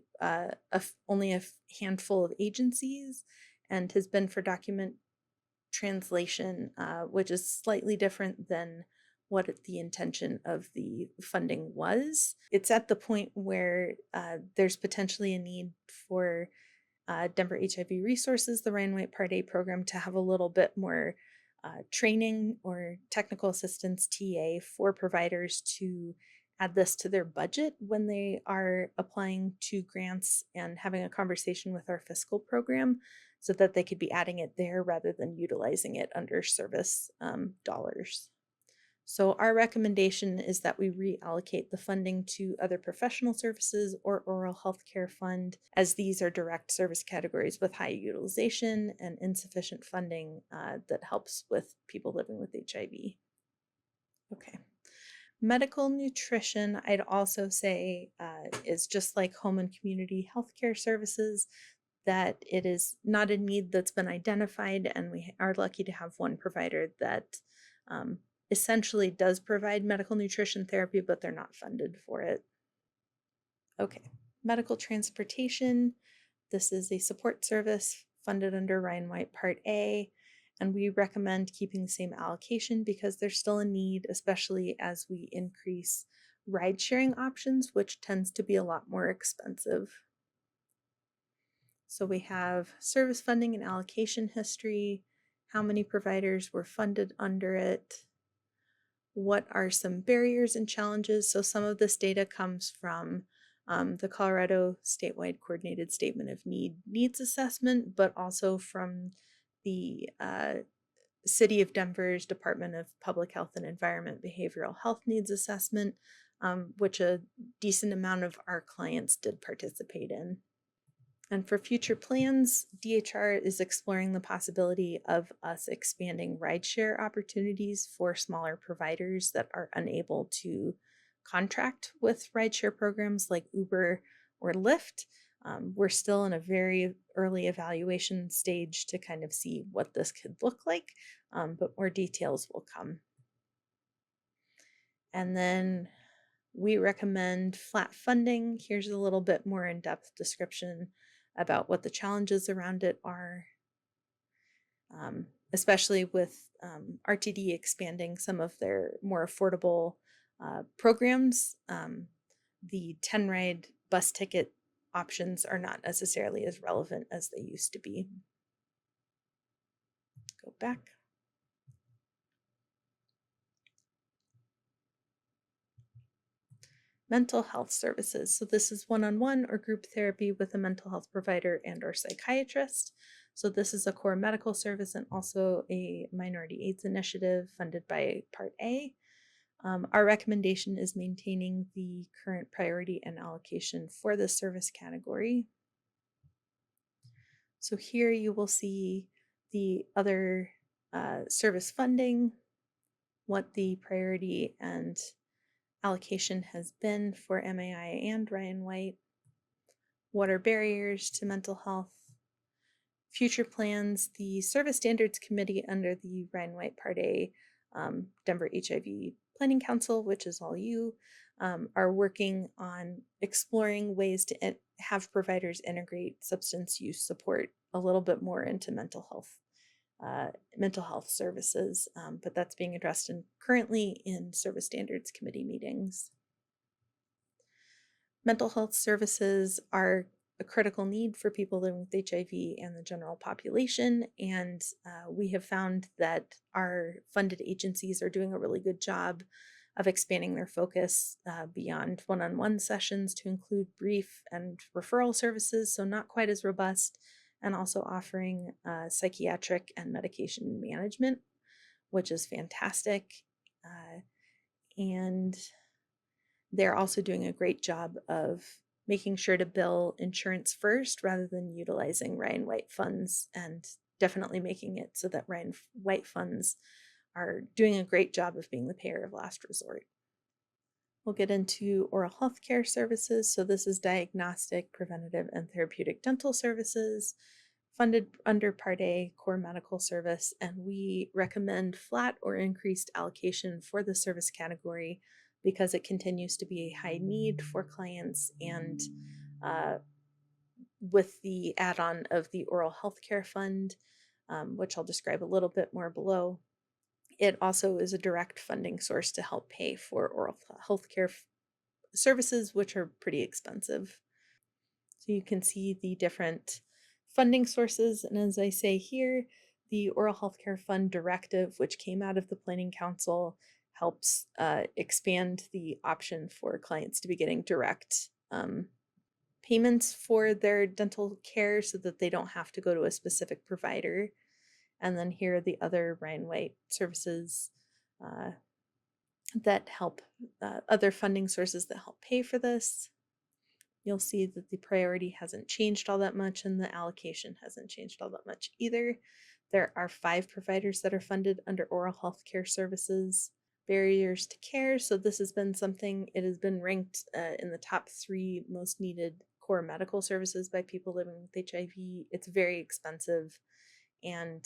only a handful of agencies and has been for document translation, which is slightly different than what the intention of the funding was. It's at the point where there's potentially a need for Denver HIV Resources, the Ryan White Part A program, to have a little bit more training or our technical assistance TA for providers to add this to their budget when they are applying to grants and having a conversation with our fiscal program so that they could be adding it there rather than utilizing it under service dollars. So our recommendation is that we reallocate the funding to other professional services or oral health care fund, as these are direct service categories with high utilization and insufficient funding that helps with people living with HIV. Okay. Medical nutrition, I'd also say, is just like home and community healthcare services, that it is not a need that's been identified, and we are lucky to have one provider that essentially does provide medical nutrition therapy, but they're not funded for it. Okay, medical transportation. This is a support service funded under Ryan White Part A, and we recommend keeping the same allocation because there's still a need, especially as we increase ride-sharing options, which tends to be a lot more expensive. So we have service funding and allocation history, how many providers were funded under it, what are some barriers and challenges. So some of this data comes from the Colorado Statewide Coordinated Statement of Needs Assessment, but also from the City of Denver's Department of Public Health and Environment Behavioral Health Needs Assessment, which a decent amount of our clients did participate in. And for future plans, DHR is exploring the possibility of us expanding rideshare opportunities for smaller providers that are unable to contract with rideshare programs like Uber or Lyft. We're still in a very early evaluation stage to kind of see what this could look like, but more details will come. And then we recommend flat funding. Here's a little bit more in-depth description about what the challenges around it are, especially with RTD expanding some of their more affordable programs. The 10-ride bus ticket options are not necessarily as relevant as they used to be. Go back. Mental health services. So this is one-on-one or group therapy with a mental health provider and or psychiatrist. So this is a core medical service and also a minority AIDS initiative funded by Part A. Our recommendation is maintaining the current priority and allocation for this service category. So here you will see the other service funding, what the priority and allocation has been for MAI and Ryan White, what are barriers to mental health, future plans. The Service Standards Committee under the Ryan White Part A Denver HIV Planning Council, which is all you, are working on exploring ways to have providers integrate substance use support a little bit more into mental health services, but that's being addressed currently in Service Standards Committee meetings. Mental health services are a critical need for people living with HIV and the general population, and we have found that our funded agencies are doing a really good job of expanding their focus beyond one-on-one sessions to include brief and referral services, so not quite as robust, and also offering psychiatric and medication management, which is fantastic. And they're also doing a great job of making sure to bill insurance first rather than utilizing Ryan White funds, and definitely making it so that Ryan White funds are doing a great job of being the payer of last resort. We'll get into oral health care services. So this is diagnostic, preventative, and therapeutic dental services funded under Part A core medical service, and we recommend flat or increased allocation for the service category because it continues to be a high need for clients, and with the add-on of the oral health care fund, which I'll describe a little bit more below, it also is a direct funding source to help pay for oral health care services, which are pretty expensive. So you can see the different funding sources, and as I say here, The Oral Healthcare Fund Directive, which came out of the Planning Council, helps expand the option for clients to be getting direct payments for their dental care so that they don't have to go to a specific provider. And then here are the other Ryan White services that help, other funding sources that help pay for this. You'll see that the priority hasn't changed all that much and the allocation hasn't changed all that much either. There are 5 providers that are funded under oral health care services. Barriers to care. So this has been something, it has been ranked in the top 3 most needed core medical services by people living with HIV. It's very expensive, and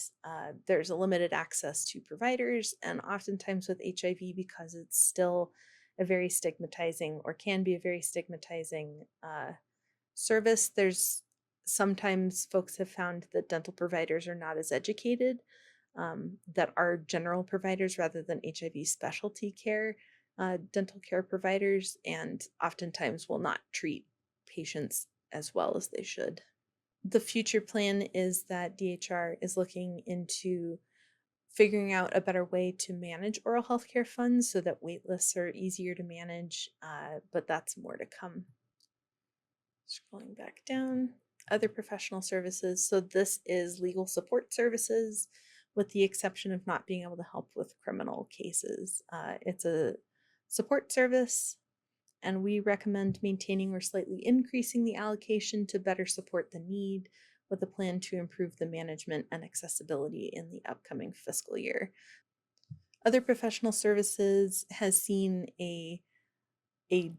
there's a limited access to providers, and oftentimes with HIV, because it's still a very stigmatizing, or can be a very stigmatizing service, there's sometimes folks have found that dental providers are not as educated, that are general providers rather than HIV specialty care dental care providers, and oftentimes will not treat patients as well as they should. The future plan is that DHR is looking into figuring out a better way to manage oral health care funds so that waitlists are easier to manage, but that's more to come. Scrolling back down, other professional services. So this is legal support services, with the exception of not being able to help with criminal cases. It's a support service, and we recommend maintaining or slightly increasing the allocation to better support the need, with a plan to improve the management and accessibility in the upcoming fiscal year. Other professional services has seen a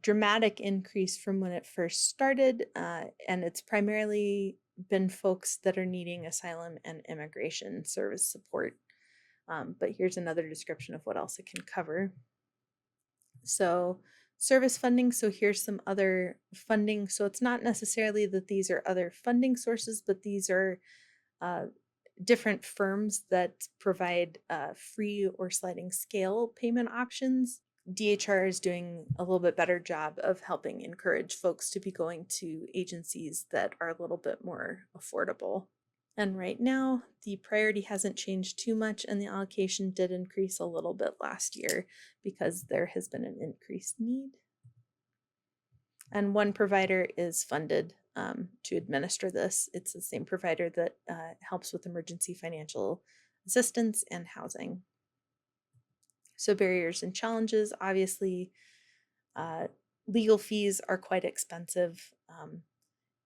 dramatic increase from when it first started, and it's primarily been folks that are needing asylum and immigration service support. But here's another description of what else it can cover. So service funding, so here's some other funding. So it's not necessarily that these are other funding sources, but these are different firms that provide free or sliding scale payment options. DHR is doing a little bit better job of helping encourage folks to be going to agencies that are a little bit more affordable. And right now, the priority hasn't changed too much, and the allocation did increase a little bit last year because there has been an increased need. And one provider is funded to administer this. It's the same provider that helps with emergency financial assistance and housing. So barriers and challenges, obviously, legal fees are quite expensive,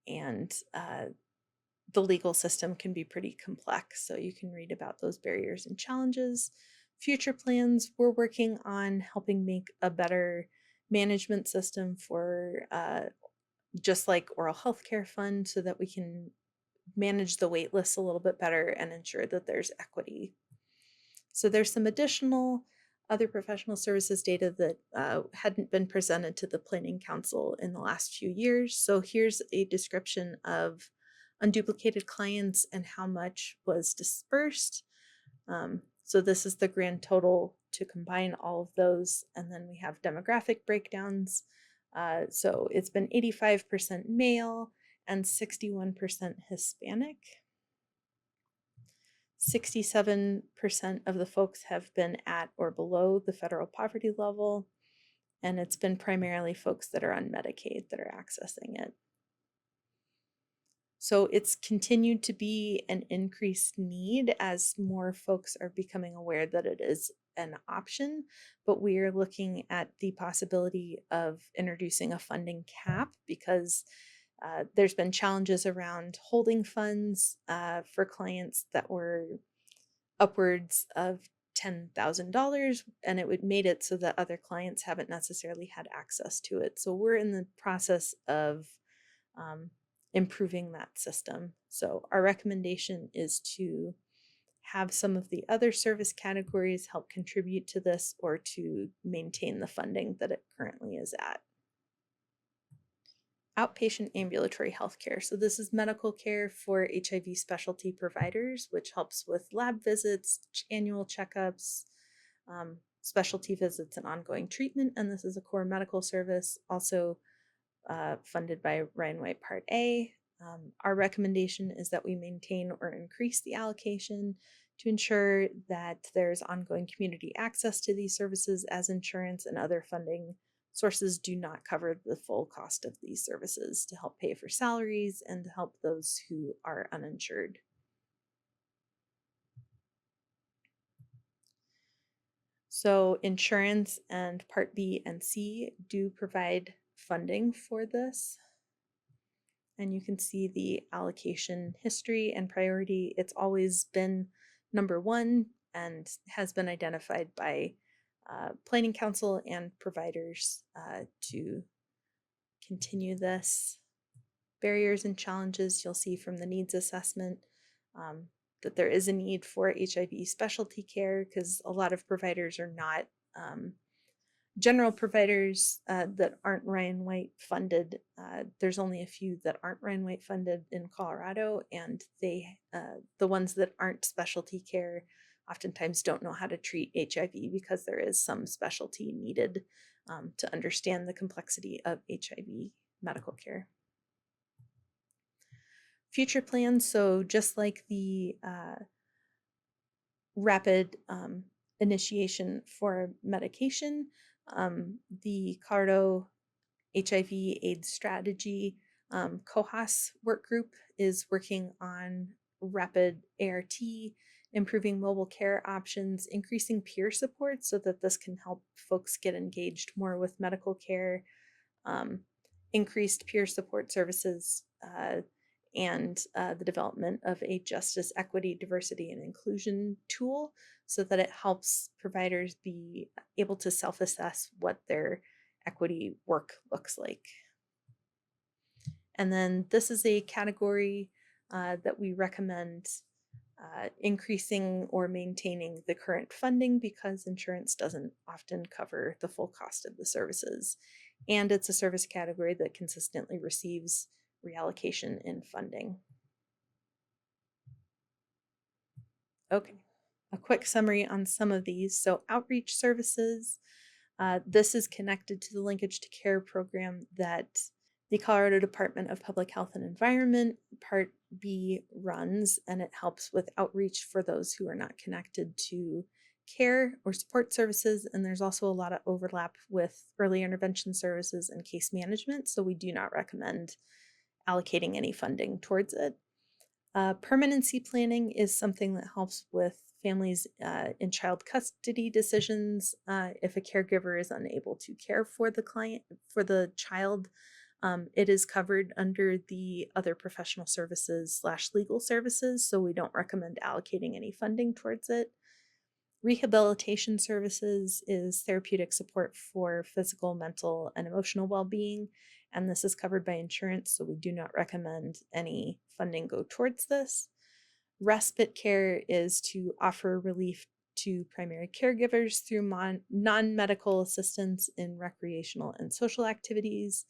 and the legal system can be pretty complex. So you can read about those barriers and challenges. Future plans, we're working on helping make a better management system for just like oral health care fund, so that we can manage the wait lists a little bit better and ensure that there's equity. So there's some additional other professional services data that hadn't been presented to the Planning Council in the last few years. So here's a description of unduplicated clients and how much was dispersed. So this is the grand total to combine all of those. And then we have demographic breakdowns. So it's been 85% male and 61% Hispanic. 67% of the folks have been at or below the federal poverty level, and it's been primarily folks that are on Medicaid that are accessing it. So it's continued to be an increased need as more folks are becoming aware that it is an option, but we are looking at the possibility of introducing a funding cap, because there's been challenges around holding funds for clients that were upwards of $10,000, and it made it so that other clients haven't necessarily had access to it. So we're in the process of improving that system. So our recommendation is to have some of the other service categories help contribute to this, or to maintain the funding that it currently is at. Outpatient ambulatory healthcare. So this is medical care for HIV specialty providers, which helps with lab visits, annual checkups, specialty visits, and ongoing treatment. And this is a core medical service, also funded by Ryan White Part A. Our recommendation is that we maintain or increase the allocation to ensure that there's ongoing community access to these services, as insurance and other funding sources do not cover the full cost of these services, to help pay for salaries and to help those who are uninsured. So insurance and Part B and C do provide funding for this. And you can see the allocation history and priority. It's always been number one and has been identified by Planning Council and providers to continue this. Barriers and challenges you'll see from the needs assessment, that there is a need for HIV specialty care because a lot of providers are not general providers that aren't Ryan White funded. There's only a few that aren't Ryan White funded in Colorado, and they, the ones that aren't specialty care, oftentimes don't know how to treat HIV because there is some specialty needed to understand the complexity of HIV medical care. Future plans, so just like the rapid initiation for medication, the Colorado HIV/AIDS strategy COHAS work group is working on rapid ART, improving mobile care options, increasing peer support so that this can help folks get engaged more with medical care, increased peer support services, and the development of a justice, equity, diversity, and inclusion tool so that it helps providers be able to self-assess what their equity work looks like. And then this is a category that we recommend increasing or maintaining the current funding because insurance doesn't often cover the full cost of the services. And it's a service category that consistently receives reallocation in funding. Okay, a quick summary on some of these. So outreach services, this is connected to the Linkage to Care program that the Colorado Department of Public Health and Environment, Part B, runs, and it helps with outreach for those who are not connected to care or support services. And there's also a lot of overlap with early intervention services and case management, so we do not recommend allocating any funding towards it. Permanency planning is something that helps with families in child custody decisions. If a caregiver is unable to care for the child, it is covered under the other professional services / legal services, so we don't recommend allocating any funding towards it. Rehabilitation services is therapeutic support for physical, mental, and emotional well-being, and this is covered by insurance, so we do not recommend any funding go towards this. Respite care is to offer relief to primary caregivers through non-medical assistance in recreational and social activities.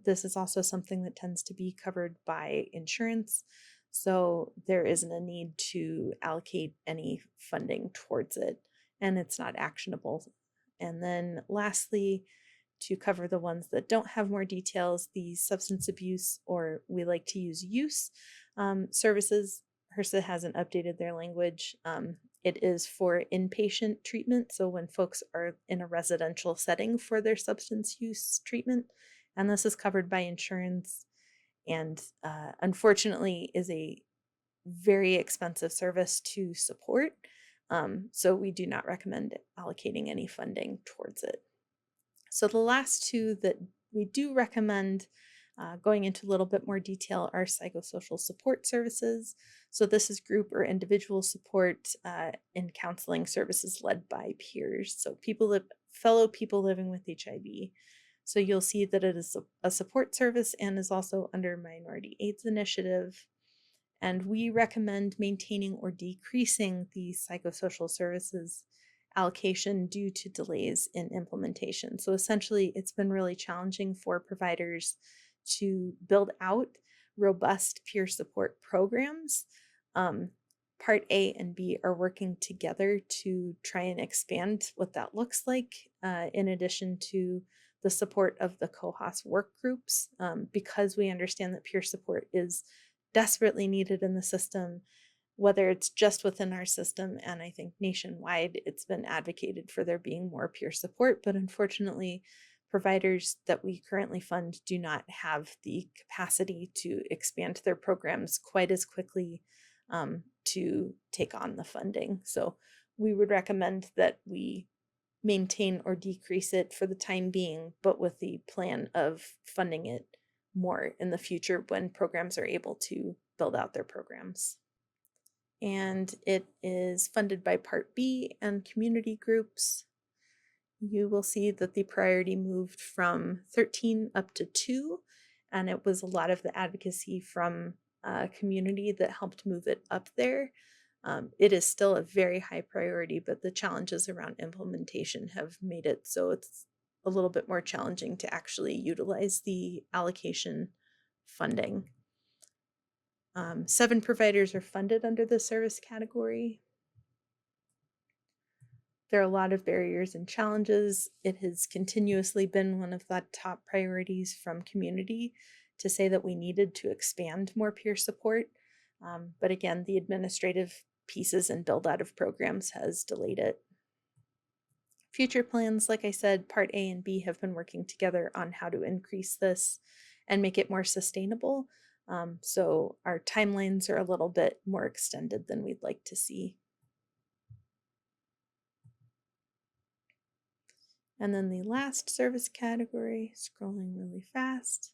This is also something that tends to be covered by insurance, so there isn't a need to allocate any funding towards it, and it's not actionable. And then lastly, to cover the ones that don't have more details, the substance abuse, or we like to use use services. HRSA hasn't updated their language. It is for inpatient treatment, so when folks are in a residential setting for their substance use treatment, and this is covered by insurance and unfortunately is a very expensive service to support. So we do not recommend allocating any funding towards it. So the last two that we do recommend going into a little bit more detail are psychosocial support services. So this is group or individual support in counseling services led by peers. So fellow people living with HIV. So you'll see that it is a support service and is also under Minority AIDS Initiative. And we recommend maintaining or decreasing the psychosocial services allocation due to delays in implementation. So essentially, it's been really challenging for providers to build out robust peer support programs. Part A and B are working together to try and expand what that looks like, in addition to the support of the COHAS work groups, because we understand that peer support is desperately needed in the system. whether it's just within our system, and I think nationwide, it's been advocated for there being more peer support, but unfortunately, providers that we currently fund do not have the capacity to expand their programs quite as quickly to take on the funding. So we would recommend that we maintain or decrease it for the time being, but with the plan of funding it more in the future when programs are able to build out their programs. And it is funded by Part B and community groups. You will see that the priority moved from 13 up to 2, and it was a lot of the advocacy from community that helped move it up there. It is still a very high priority, but the challenges around implementation have made it so it's a little bit more challenging to actually utilize the allocation funding. 7 providers are funded under the service category. There are a lot of barriers and challenges. It has continuously been one of the top priorities from community to say that we needed to expand more peer support. But again, the administrative pieces and build out of programs has delayed it. Future plans, like I said, Part A and B have been working together on how to increase this and make it more sustainable. So our timelines are a little bit more extended than we'd like to see. And then the last service category, scrolling really fast,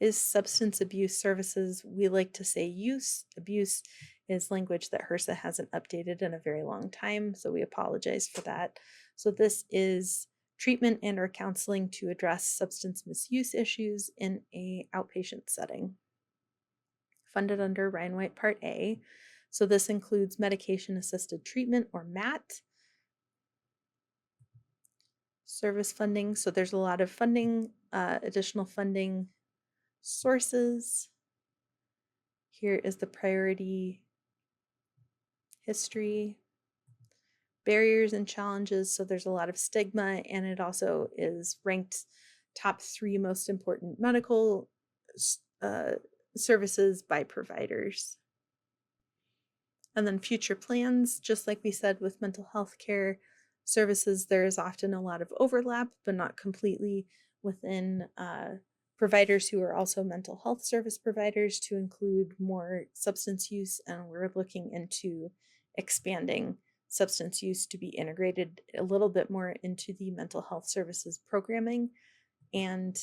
is substance abuse services. We like to say use. Abuse is language that HRSA hasn't updated in a very long time, so we apologize for that. So this is treatment and or counseling to address substance misuse issues in an outpatient setting. Funded under Ryan White Part A. So this includes medication-assisted treatment or MAT, service funding. So there's a lot of funding, additional funding sources. Here is the priority history, barriers and challenges. So there's a lot of stigma, and it also is ranked top 3 most important medical services by providers. And then future plans, just like we said with mental health care services, there is often a lot of overlap, but not completely within providers who are also mental health service providers to include more substance use. And we're looking into expanding substance use to be integrated a little bit more into the mental health services programming. And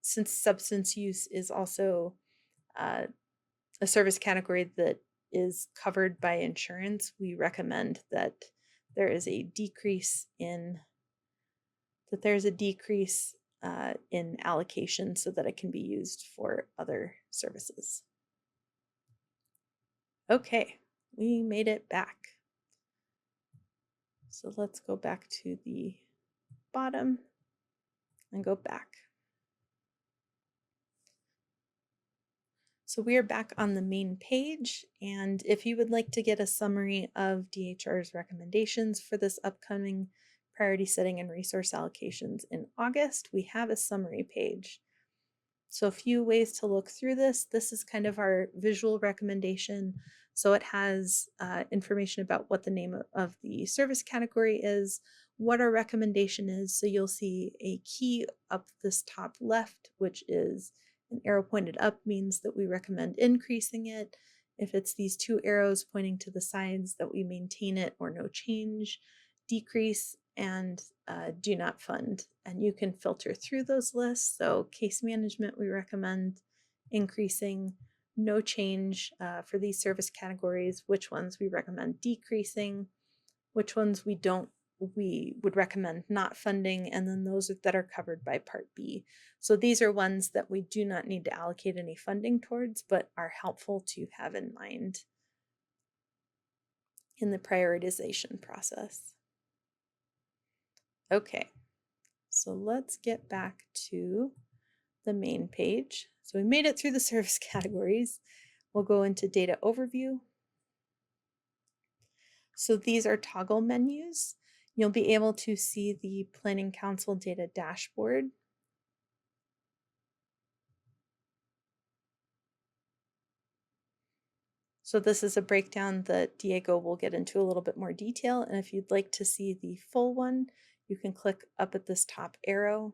since substance use is also a service category that is covered by insurance, we recommend that there is a decrease in allocation so that it can be used for other services. Okay, we made it back. So let's go back to the bottom and go back. So we are back on the main page, and if you would like to get a summary of DHR's recommendations for this upcoming priority setting and resource allocations in August, we have a summary page. So a few ways to look through this. This is kind of our visual recommendation. So it has information about what the name of the service category is, what our recommendation is. So you'll see a key up this top left, which is an arrow pointed up, means that we recommend increasing it. If it's these 2 arrows pointing to the sides, that we maintain it or no change, decrease, and do not fund. And you can filter through those lists. So case management, we recommend increasing, no change for these service categories, which ones we recommend decreasing, which ones we would recommend not funding, and then those that are covered by Part B. So these are ones that we do not need to allocate any funding towards, but are helpful to have in mind in the prioritization process. Okay, so let's get back to the main page. So we made it through the service categories. We'll go into data overview. So these are toggle menus. You'll be able to see the Planning Council data dashboard. So this is a breakdown that Diego will get into a little bit more detail. And if you'd like to see the full one, you can click up at this top arrow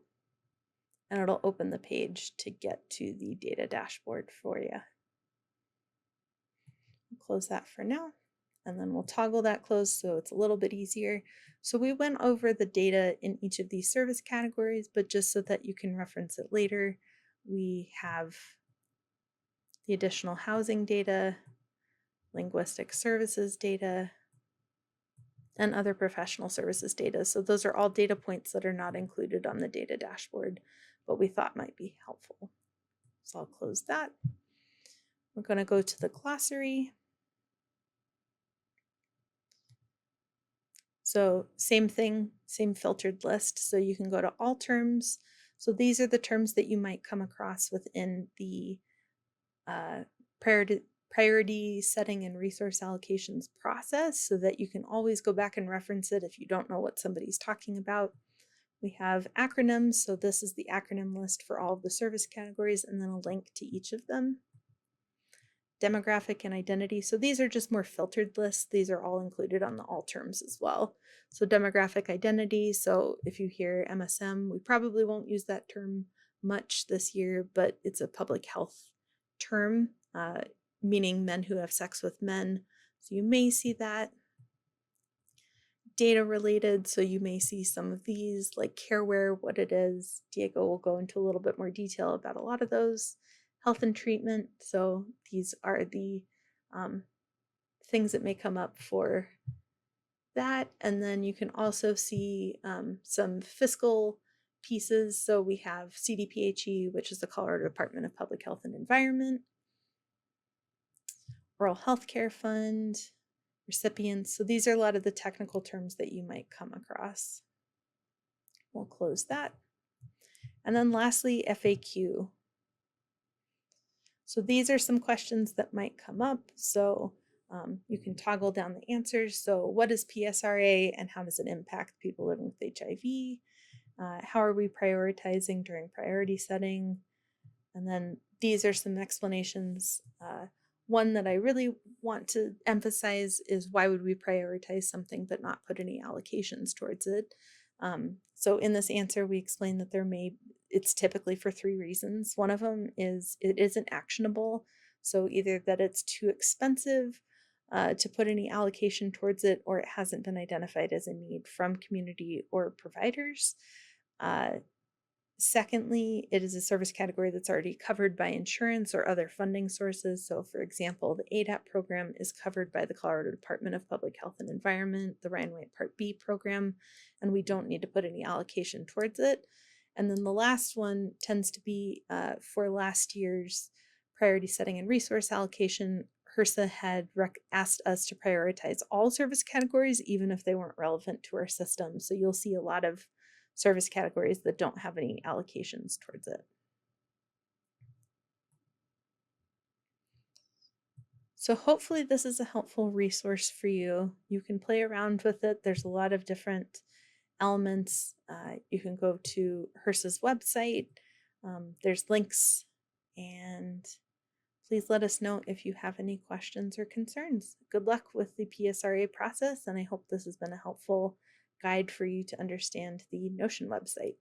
and it'll open the page to get to the data dashboard for you. I'll close that for now, and then we'll toggle that closed so it's a little bit easier. So we went over the data in each of these service categories, but just so that you can reference it later, we have the additional housing data, linguistic services data, and other professional services data. So those are all data points that are not included on the data dashboard, but we thought might be helpful. So I'll close that. We're going to go to the glossary. So same thing, same filtered list. So you can go to all terms. So these are the terms that you might come across within the priority setting and resource allocations process, so that you can always go back and reference it if you don't know what somebody's talking about. We have acronyms. So this is the acronym list for all of the service categories, and then a link to each of them. Demographic and identity. So these are just more filtered lists. These are all included on the all terms as well. So demographic identity. So if you hear MSM, we probably won't use that term much this year, but it's a public health term, meaning men who have sex with men. So you may see that. Data related. So you may see some of these, like careware, what it is. Diego will go into a little bit more detail about a lot of those. Health and treatment. So these are the things that may come up for that. And then you can also see some fiscal pieces. So we have CDPHE, which is the Colorado Department of Public Health and Environment, Rural Healthcare Fund, recipients. So these are a lot of the technical terms that you might come across. We'll close that. And then lastly, FAQ. So these are some questions that might come up. So you can toggle down the answers. So what is PSRA and how does it impact people living with HIV? How are we prioritizing during priority setting? And then these are some explanations. One that I really want to emphasize is, why would we prioritize something but not put any allocations towards it? So in this answer, we explain that it's typically for 3 reasons. One of them is it isn't actionable. So either that it's too expensive to put any allocation towards it, or it hasn't been identified as a need from community or providers. Secondly, it is a service category that's already covered by insurance or other funding sources. So for example, the ADAP program is covered by the Colorado Department of Public Health and Environment, the Ryan White Part B program, and we don't need to put any allocation towards it. And then the last one tends to be for last year's priority setting and resource allocation. HRSA had asked us to prioritize all service categories, even if they weren't relevant to our system. So you'll see a lot of service categories that don't have any allocations towards it. So hopefully this is a helpful resource for you. You can play around with it. There's a lot of different elements. You can go to HRSA's website. There's links, and please let us know if you have any questions or concerns. Good luck with the PSRA process, and I hope this has been a helpful guide for you to understand the Notion website.